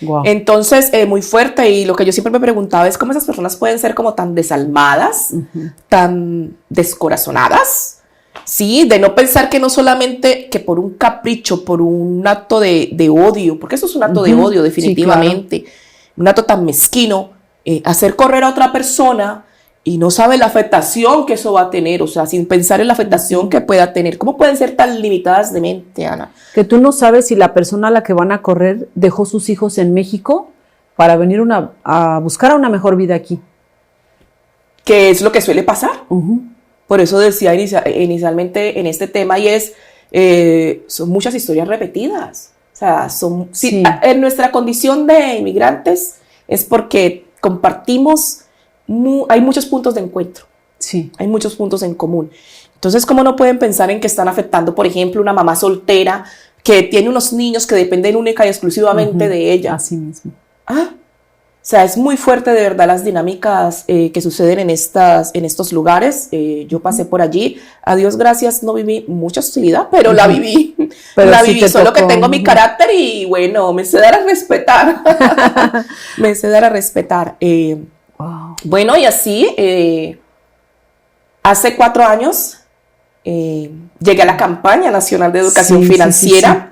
Wow. Entonces, muy fuerte, y lo que yo siempre me preguntaba es cómo esas personas pueden ser como tan desalmadas, tan descorazonadas, ¿sí? De no pensar que no solamente que por un capricho, por un acto de odio, porque eso es un acto de odio definitivamente, sí, claro. Un acto tan mezquino, hacer correr a otra persona y no sabe la afectación que eso va a tener, o sea, sin pensar en la afectación que pueda tener. ¿Cómo pueden ser tan limitadas de mente, Ana? Que tú no sabes si la persona a la que van a correr dejó sus hijos en México para venir a buscar una mejor vida aquí. Que es lo que suele pasar. Por eso decía inicialmente en este tema, y son muchas historias repetidas. O sea, en nuestra condición de inmigrantes es porque compartimos. Hay muchos puntos de encuentro. Sí. Hay muchos puntos en común. Entonces, ¿cómo no pueden pensar en que están afectando, por ejemplo, una mamá soltera que tiene unos niños que dependen única y exclusivamente de ella? Así mismo. sea, es muy fuerte de verdad las dinámicas que suceden en estos lugares. Yo pasé por allí. A Dios gracias, no viví mucha hostilidad, pero la viví. Pero la sí viví, te solo tocó. que tengo mi carácter y bueno, me sé dar a respetar. Me sé dar a respetar. Wow. Bueno, y así, hace 4 años llegué a la campaña nacional de educación Sí, sí, financiera. sí, sí.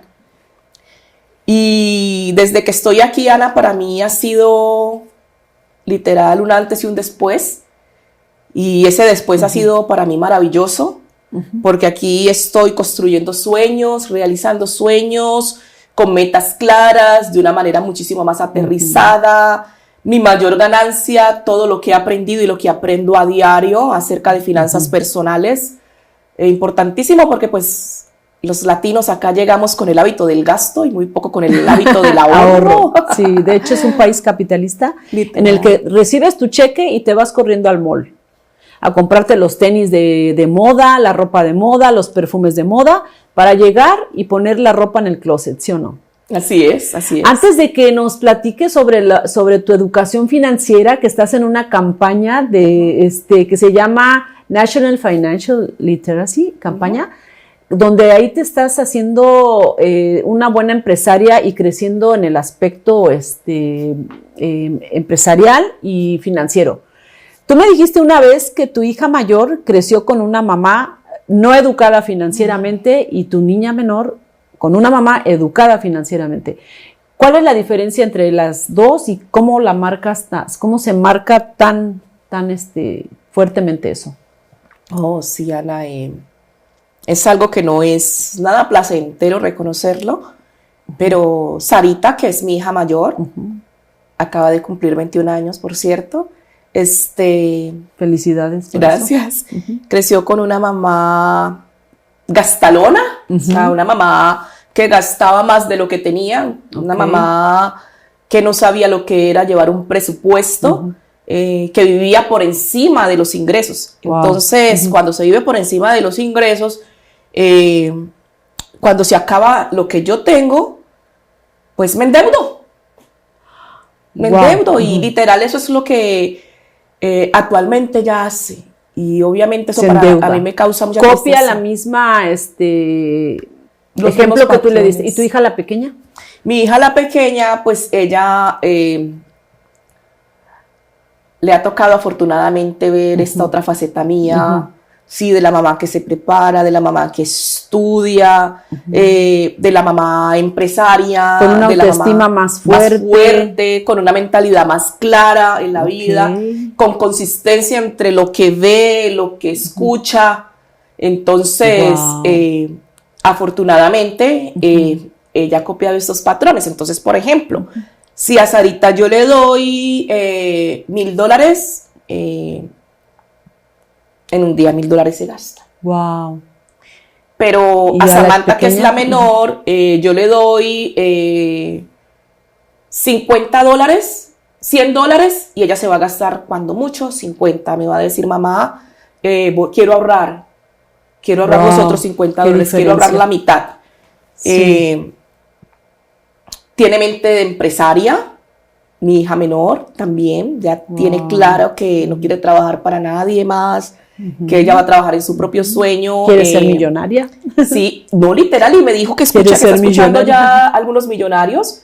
Y desde que estoy aquí, Ana, para mí ha sido literal un antes y un después. Y ese después ha sido para mí maravilloso, porque aquí estoy construyendo sueños, realizando sueños, con metas claras, de una manera muchísimo más aterrizada. Mi mayor ganancia, todo lo que he aprendido y lo que aprendo a diario acerca de finanzas personales, importantísimo porque pues los latinos acá llegamos con el hábito del gasto y muy poco con el hábito del ahorro. Sí, de hecho es un país capitalista Literal. en el que recibes tu cheque y te vas corriendo al mall a comprarte los tenis de moda, la ropa de moda, los perfumes de moda, para llegar y poner la ropa en el closet, ¿sí o no? Así es, así es. Antes de que nos platiques sobre tu educación financiera, que estás en una campaña que se llama National Financial Literacy, campaña, donde ahí te estás haciendo una buena empresaria y creciendo en el aspecto empresarial y financiero. Tú me dijiste una vez que tu hija mayor creció con una mamá no educada financieramente y tu niña menor con una mamá educada financieramente. ¿Cuál es la diferencia entre las dos y cómo la marcas, cómo se marca tan fuertemente eso? Oh, sí, Ana, es algo que no es nada placentero reconocerlo, pero Sarita, que es mi hija mayor, acaba de cumplir 21 años, por cierto. Felicidades. Gracias. Creció con una mamá gastalona, o sea, una mamá que gastaba más de lo que tenía, una mamá que no sabía lo que era llevar un presupuesto, que vivía por encima de los ingresos. Wow. Entonces, cuando se vive por encima de los ingresos, cuando se acaba lo que yo tengo, pues me endeudo. Me endeudo y literal eso es lo que actualmente ella hace. Y obviamente eso a mí me causa mucha Copia tristeza. la misma Los ejemplo que tú le patrones. diste. ¿Y tu hija la pequeña? Mi hija la pequeña, pues ella le ha tocado afortunadamente ver esta otra faceta mía, sí, de la mamá que se prepara, de la mamá que estudia, de la mamá empresaria, Con una de la autoestima mamá más fuerte. con una mentalidad más clara en la vida, con consistencia entre lo que ve, lo que escucha. Entonces, afortunadamente, ella ha copiado estos patrones. Entonces, por ejemplo, si a Sarita yo le doy $1,000, en un día $1,000 se gasta. Wow. Pero a Samantha, que es la menor, yo le doy $50, $100, y ella se va a gastar cuando mucho 50. Me va a decir, mamá, quiero ahorrar los otros $50, quiero ahorrar la mitad. Sí. Tiene mente de empresaria. Mi hija menor también ya tiene claro que no quiere trabajar para nadie más, que ella va a trabajar en su propio sueño. ¿Quiere ser millonaria? Sí, no literal, y me dijo que está escuchando ya algunos millonarios,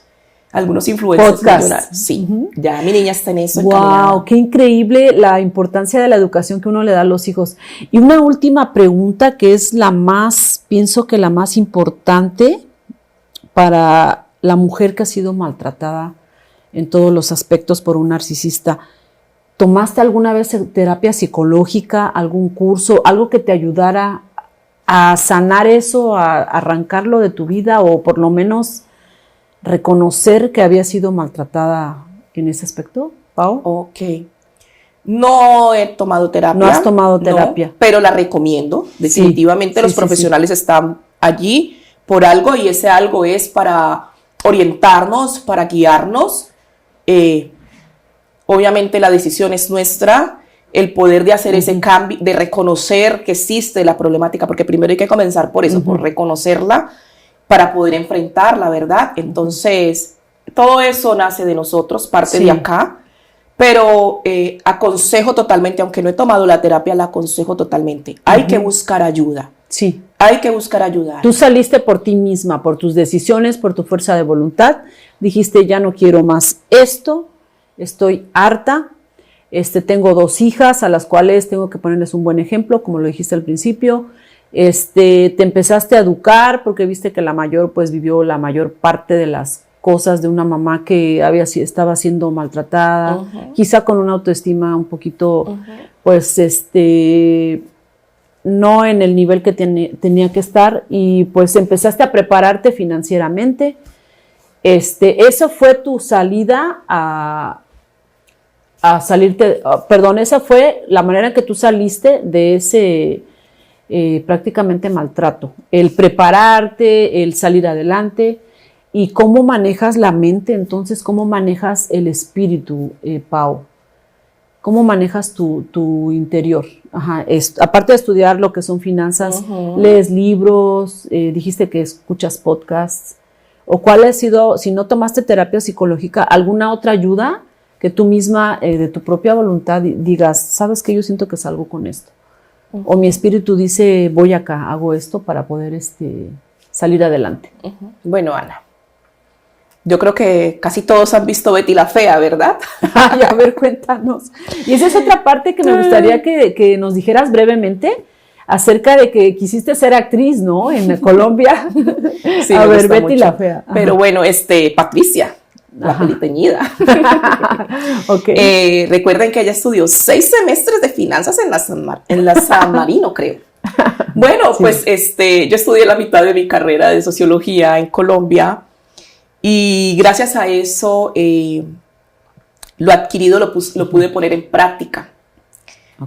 algunos influencers millonarios. Sí, ya mi niña está en eso. Wow, qué increíble la importancia de la educación que uno le da a los hijos. Y una última pregunta que es pienso que la más importante para la mujer que ha sido maltratada en todos los aspectos por un narcisista. ¿Tomaste alguna vez terapia psicológica, algún curso, algo que te ayudara a sanar eso, a arrancarlo de tu vida o por lo menos reconocer que había sido maltratada en ese aspecto, Pau? Ok. No he tomado terapia. No has tomado terapia. No, pero la recomiendo. Definitivamente los profesionales están allí por algo y ese algo es para orientarnos, para guiarnos. Obviamente la decisión es nuestra, el poder de hacer ese cambio, de reconocer que existe la problemática, porque primero hay que comenzar por eso, por reconocerla, para poder enfrentarla, ¿verdad? Entonces, todo eso nace de nosotros, parte de acá, pero aconsejo totalmente, aunque no he tomado la terapia, la aconsejo totalmente. Hay que buscar ayuda. Sí. Hay que buscar ayuda. Tú saliste por ti misma, por tus decisiones, por tu fuerza de voluntad. Dijiste, ya no quiero más esto, estoy harta. Tengo 2 hijas a las cuales tengo que ponerles un buen ejemplo, como lo dijiste al principio. Te empezaste a educar porque viste que la mayor pues vivió la mayor parte de las cosas de una mamá que estaba siendo maltratada, quizá con una autoestima un poquito pues no en el nivel que tenía que estar, y pues empezaste a prepararte financieramente. Eso fue tu salida a salirte, perdón, esa fue la manera en que tú saliste de ese prácticamente maltrato, el prepararte, el salir adelante. ¿Y cómo manejas la mente entonces? ¿Cómo manejas el espíritu, Pau? ¿Cómo manejas tu interior? Ajá, aparte de estudiar lo que son finanzas, lees libros, dijiste que escuchas podcasts, o cuál ha sido, si no tomaste terapia psicológica, alguna otra ayuda que tú misma, de tu propia voluntad, digas, sabes que yo siento que salgo con esto, o mi espíritu dice, voy acá, hago esto para poder salir adelante. Bueno, Ana, yo creo que casi todos han visto Betty la Fea, ¿verdad? Ay, a ver, cuéntanos. Y esa es otra parte que me gustaría que nos dijeras brevemente acerca de que quisiste ser actriz, ¿no? En Colombia. Sí, a ver, Betty mucho. la Fea. Ajá. Pero bueno, Patricia, la peliteñida. Okay. Recuerden que ella estudió 6 semestres de finanzas en la San Marino, creo. Bueno, sí. Pues yo estudié la mitad de mi carrera de sociología en Colombia, y gracias a eso lo adquirido lo pude poner en práctica.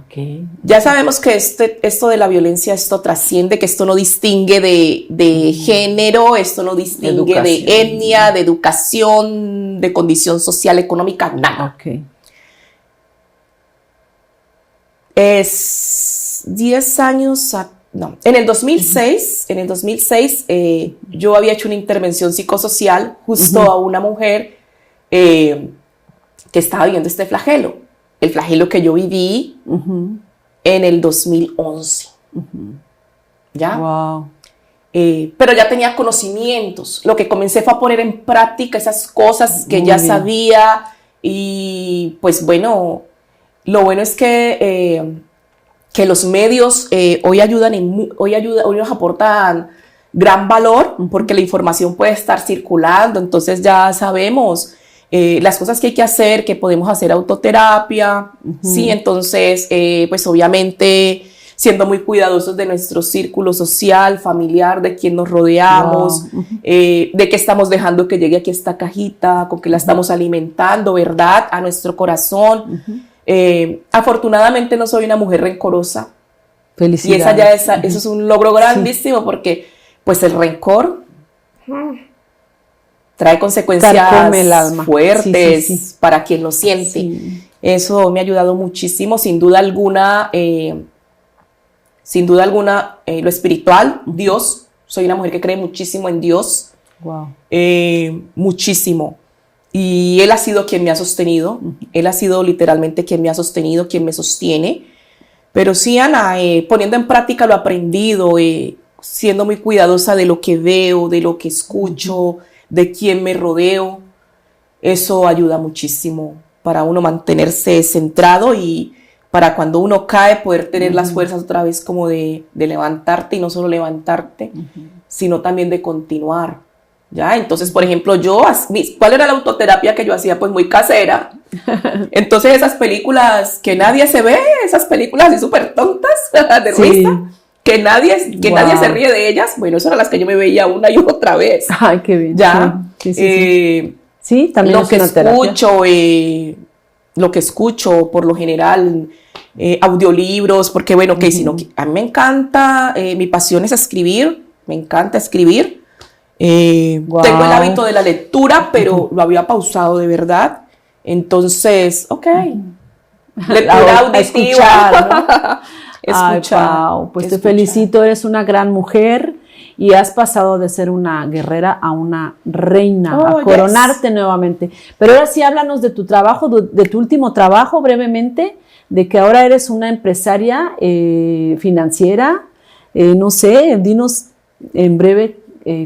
Okay. Ya sabemos que esto de la violencia, esto trasciende, que esto no distingue de género, esto no distingue de etnia, de educación, de condición social, económica, nada. Okay. Es 10 años, no, en el 2006, yo había hecho una intervención psicosocial justo a una mujer que estaba viviendo este flagelo. El flagelo que yo viví en el 2011. ¿Ya? Wow. Pero ya tenía conocimientos. Lo que comencé fue a poner en práctica esas cosas que ya sabía. Y pues bueno, lo bueno es que los medios hoy nos aportan gran valor, porque la información puede estar circulando. Entonces ya sabemos las cosas que hay que hacer, que podemos hacer autoterapia, ¿sí? Entonces, pues obviamente siendo muy cuidadosos de nuestro círculo social, familiar, de quien nos rodeamos, de qué estamos dejando que llegue aquí esta cajita, con qué la estamos alimentando, ¿verdad? A nuestro corazón. Afortunadamente no soy una mujer rencorosa. Felicidades. Y eso es un logro grandísimo, porque pues el rencor trae consecuencias fuertes para quien lo siente. Sí. Eso me ha ayudado muchísimo, sin duda alguna, lo espiritual, Dios. Soy una mujer que cree muchísimo en Dios. Wow. Muchísimo. Y Él ha sido quien me ha sostenido. Él ha sido literalmente quien me ha sostenido, quien me sostiene. Pero sí, Ana, poniendo en práctica lo aprendido, siendo muy cuidadosa de lo que veo, de lo que escucho, de quién me rodeo, eso ayuda muchísimo para uno mantenerse centrado, y para cuando uno cae poder tener las fuerzas otra vez como de levantarte, y no solo levantarte, sino también de continuar, ¿ya? Entonces, por ejemplo, ¿cuál era la autoterapia que yo hacía? Pues muy casera. Entonces esas películas que nadie se ve, esas películas así súper tontas, de risa, que nadie se ríe de ellas, bueno, esas eran las que yo me veía una y otra vez. Ay, qué bien. ¿Ya? Sí, también lo que escucho por lo general, audiolibros, porque bueno, a mí me encanta, mi pasión es escribir, me encanta escribir. Tengo el hábito de la lectura, pero lo había pausado de verdad. Entonces, lectura auditiva. Escuchar, ¿no? Ay, Pau, pues te felicito, eres una gran mujer, y has pasado de ser una guerrera a una reina, Oh, a coronarte nuevamente. Pero ahora sí háblanos de tu trabajo, de tu último trabajo brevemente, de que ahora eres una empresaria financiera, no sé, dinos en breve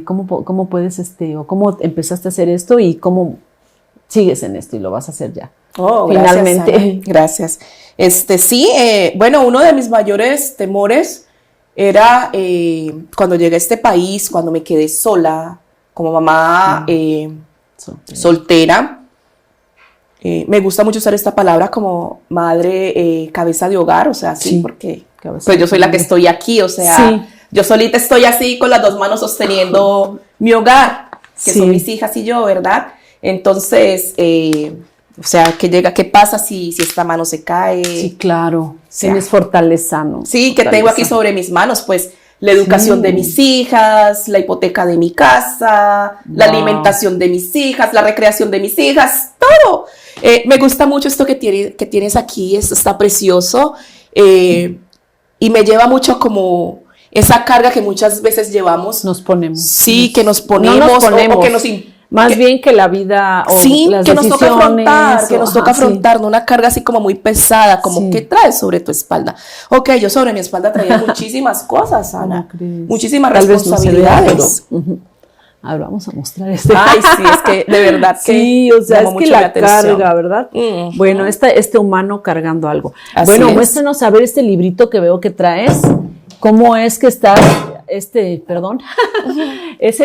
cómo puedes, o cómo empezaste a hacer esto y cómo sigues en esto y lo vas a hacer ya. Oh, finalmente. gracias, Ana. Gracias. Sí, bueno, uno de mis mayores temores era cuando llegué a este país, cuando me quedé sola, como mamá soltera. Me gusta mucho usar esta palabra como madre cabeza de hogar, o sea, sí, porque pues yo soy la que estoy aquí, o sea, yo solita estoy así con las dos manos sosteniendo mi hogar, que son mis hijas y yo, ¿verdad? Entonces, o sea, ¿qué pasa si esta mano se cae? Sí, claro, tienes fortaleza, ¿no? Sí, que tengo aquí sobre mis manos, pues, la educación de mis hijas, la hipoteca de mi casa, la alimentación de mis hijas, la recreación de mis hijas, todo. Me gusta mucho esto que tienes aquí, esto está precioso, y me lleva mucho como esa carga que muchas veces llevamos. Nos ponemos. Sí, que nos ponemos, no nos ponemos. O que nos... Más bien que la vida o sí, las que nos toca afrontar, que nos toca afrontar, ¿no? Una carga así como muy pesada, como ¿qué traes sobre tu espalda? Ok, yo sobre mi espalda traía muchísimas cosas, Ana, muchísimas responsabilidades. A ver, vamos a mostrar Ay, sí, es que de verdad que sí, o sea, es que la carga, ¿verdad? Bueno, este humano cargando algo. Así bueno, muéstranos a ver este librito que veo que traes. ¿Cómo es que estás, ese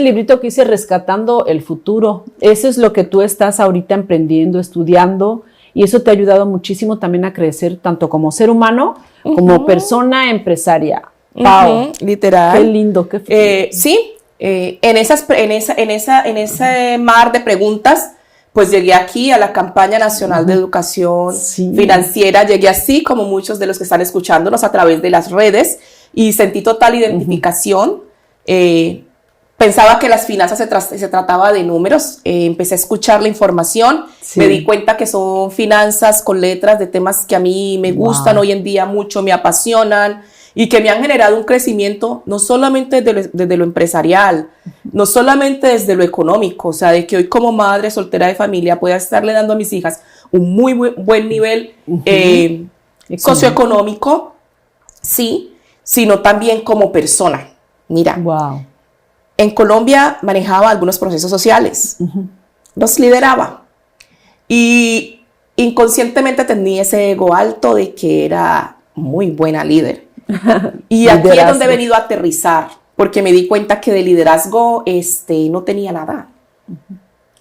librito que hice Rescatando el Futuro? Eso es lo que tú estás ahorita emprendiendo, estudiando, y eso te ha ayudado muchísimo también a crecer, tanto como ser humano, como persona empresaria. Wow, literal. Qué lindo, qué futuro. Sí, en ese mar de preguntas, pues llegué aquí a la campaña nacional de educación financiera, llegué así como muchos de los que están escuchándonos a través de las redes, y sentí total identificación. Pensaba que las finanzas se trataba de números. Empecé a escuchar la información, me di cuenta que son finanzas con letras de temas que a mí me gustan hoy en día mucho, me apasionan y que me han generado un crecimiento no solamente desde lo empresarial, no solamente desde lo económico, o sea, de que hoy como madre soltera de familia pueda estarle dando a mis hijas un muy buen nivel socioeconómico, sí, sino también como persona. Mira, en Colombia manejaba algunos procesos sociales, los lideraba y inconscientemente tenía ese ego alto de que era muy buena líder. Y aquí es donde he venido a aterrizar, porque me di cuenta que de liderazgo no tenía nada.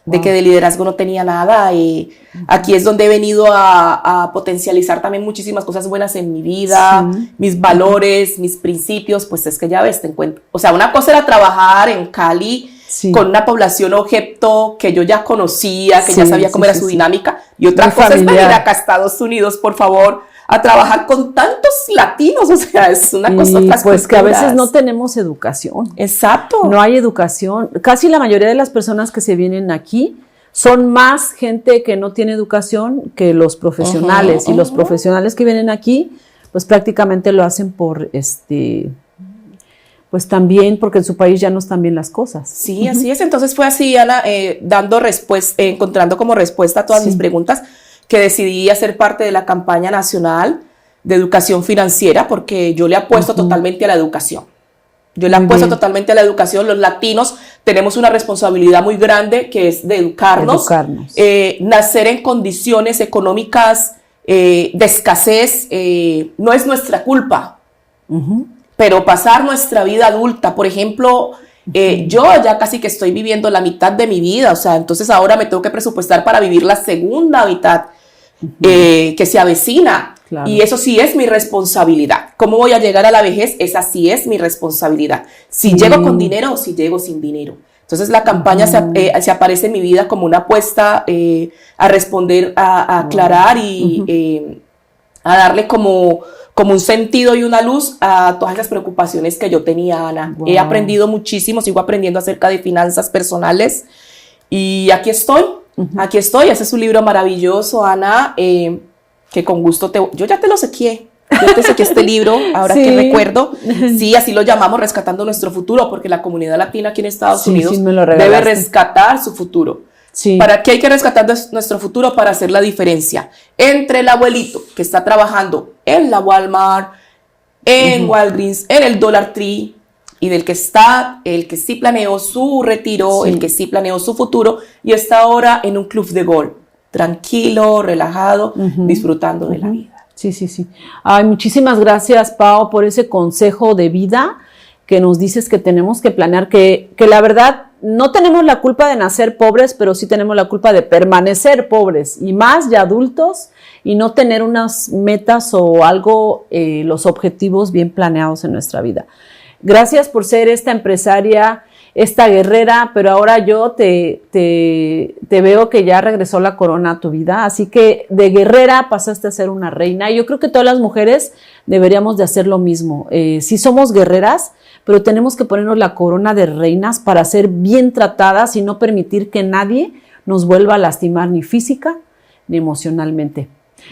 De que de liderazgo no tenía nada, y aquí es donde he venido a potencializar también muchísimas cosas buenas en mi vida, mis valores, mis principios, pues es que ya ves, te encuentro. O sea, una cosa era trabajar en Cali con una población objeto que yo ya conocía, que ya sabía cómo era su dinámica, y otra cosa es venir acá a Estados Unidos, por favor, a trabajar con tantos latinos, o sea, es una cosa otras pues culturas. Que a veces no tenemos educación. Exacto. No hay educación. Casi la mayoría de las personas que se vienen aquí son más gente que no tiene educación que los profesionales. Y los profesionales que vienen aquí, pues prácticamente lo hacen por pues también porque en su país ya no están bien las cosas. Sí, así es. Entonces fue así, Ana, encontrando como respuesta a todas mis preguntas, que decidí hacer parte de la campaña nacional de educación financiera, porque yo le apuesto totalmente a la educación. Yo le apuesto totalmente a la educación. Los latinos tenemos una responsabilidad muy grande, que es de educarnos. Nacer en condiciones económicas de escasez no es nuestra culpa, pero pasar nuestra vida adulta, por ejemplo, yo ya casi que estoy viviendo la mitad de mi vida, o sea, entonces ahora me tengo que presupuestar para vivir la segunda mitad que se avecina. Claro. Y eso sí es mi responsabilidad. ¿Cómo voy a llegar a la vejez? Esa sí es mi responsabilidad. Si llego con dinero o si llego sin dinero. Entonces la campaña se aparece en mi vida como una apuesta a responder, a aclarar y a darle como un sentido y una luz a todas esas preocupaciones que yo tenía, Ana. He aprendido muchísimo, sigo aprendiendo acerca de finanzas personales y aquí estoy. Aquí estoy. Ese es un libro maravilloso, Ana, que con gusto yo ya te lo sequié. Yo te saqué este libro, ahora Sí. que recuerdo. Sí, así lo llamamos, Rescatando Nuestro Futuro, porque la comunidad latina aquí en Estados Sí, Unidos sí, me lo debe regalaste. rescatar su futuro. Sí. ¿Para qué hay que rescatar nuestro futuro? Para hacer la diferencia entre el abuelito que está trabajando en la Walmart, en Walgreens, en el Dollar Tree, y del que está, el que sí planeó su retiro, Sí. el que sí planeó su futuro, y está ahora en un club de golf, tranquilo, relajado, disfrutando de la vida. Sí, sí, sí. Ay, muchísimas gracias, Pao, por ese consejo de vida que nos dices que tenemos que planear, que la verdad no tenemos la culpa de nacer pobres, pero sí tenemos la culpa de permanecer pobres, y más de adultos, y no tener unas metas o algo, los objetivos bien planeados en nuestra vida. Gracias por ser esta empresaria, esta guerrera, pero ahora yo te veo que ya regresó la corona a tu vida, así que de guerrera pasaste a ser una reina, y yo creo que todas las mujeres deberíamos de hacer lo mismo. Sí somos guerreras, pero tenemos que ponernos la corona de reinas para ser bien tratadas y no permitir que nadie nos vuelva a lastimar ni física ni emocionalmente.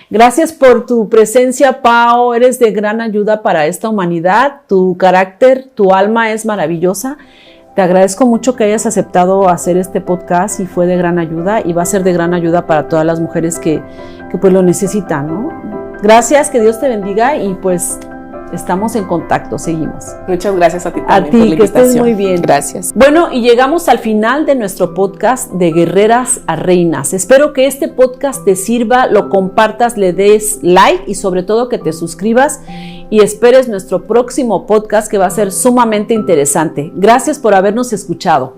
Gracias por tu presencia, Pao, eres de gran ayuda para esta humanidad, tu carácter, tu alma es maravillosa. Te agradezco mucho que hayas aceptado hacer este podcast y fue de gran ayuda y va a ser de gran ayuda para todas las mujeres que pues lo necesitan, ¿no? Gracias, que Dios te bendiga y pues estamos en contacto, seguimos. Muchas gracias a ti A también por ti, la que estés invitación. muy bien. Gracias. Bueno, y llegamos al final de nuestro podcast de Guerreras a Reinas. Espero que este podcast te sirva, lo compartas, le des like y sobre todo que te suscribas y esperes nuestro próximo podcast que va a ser sumamente interesante. Gracias por habernos escuchado.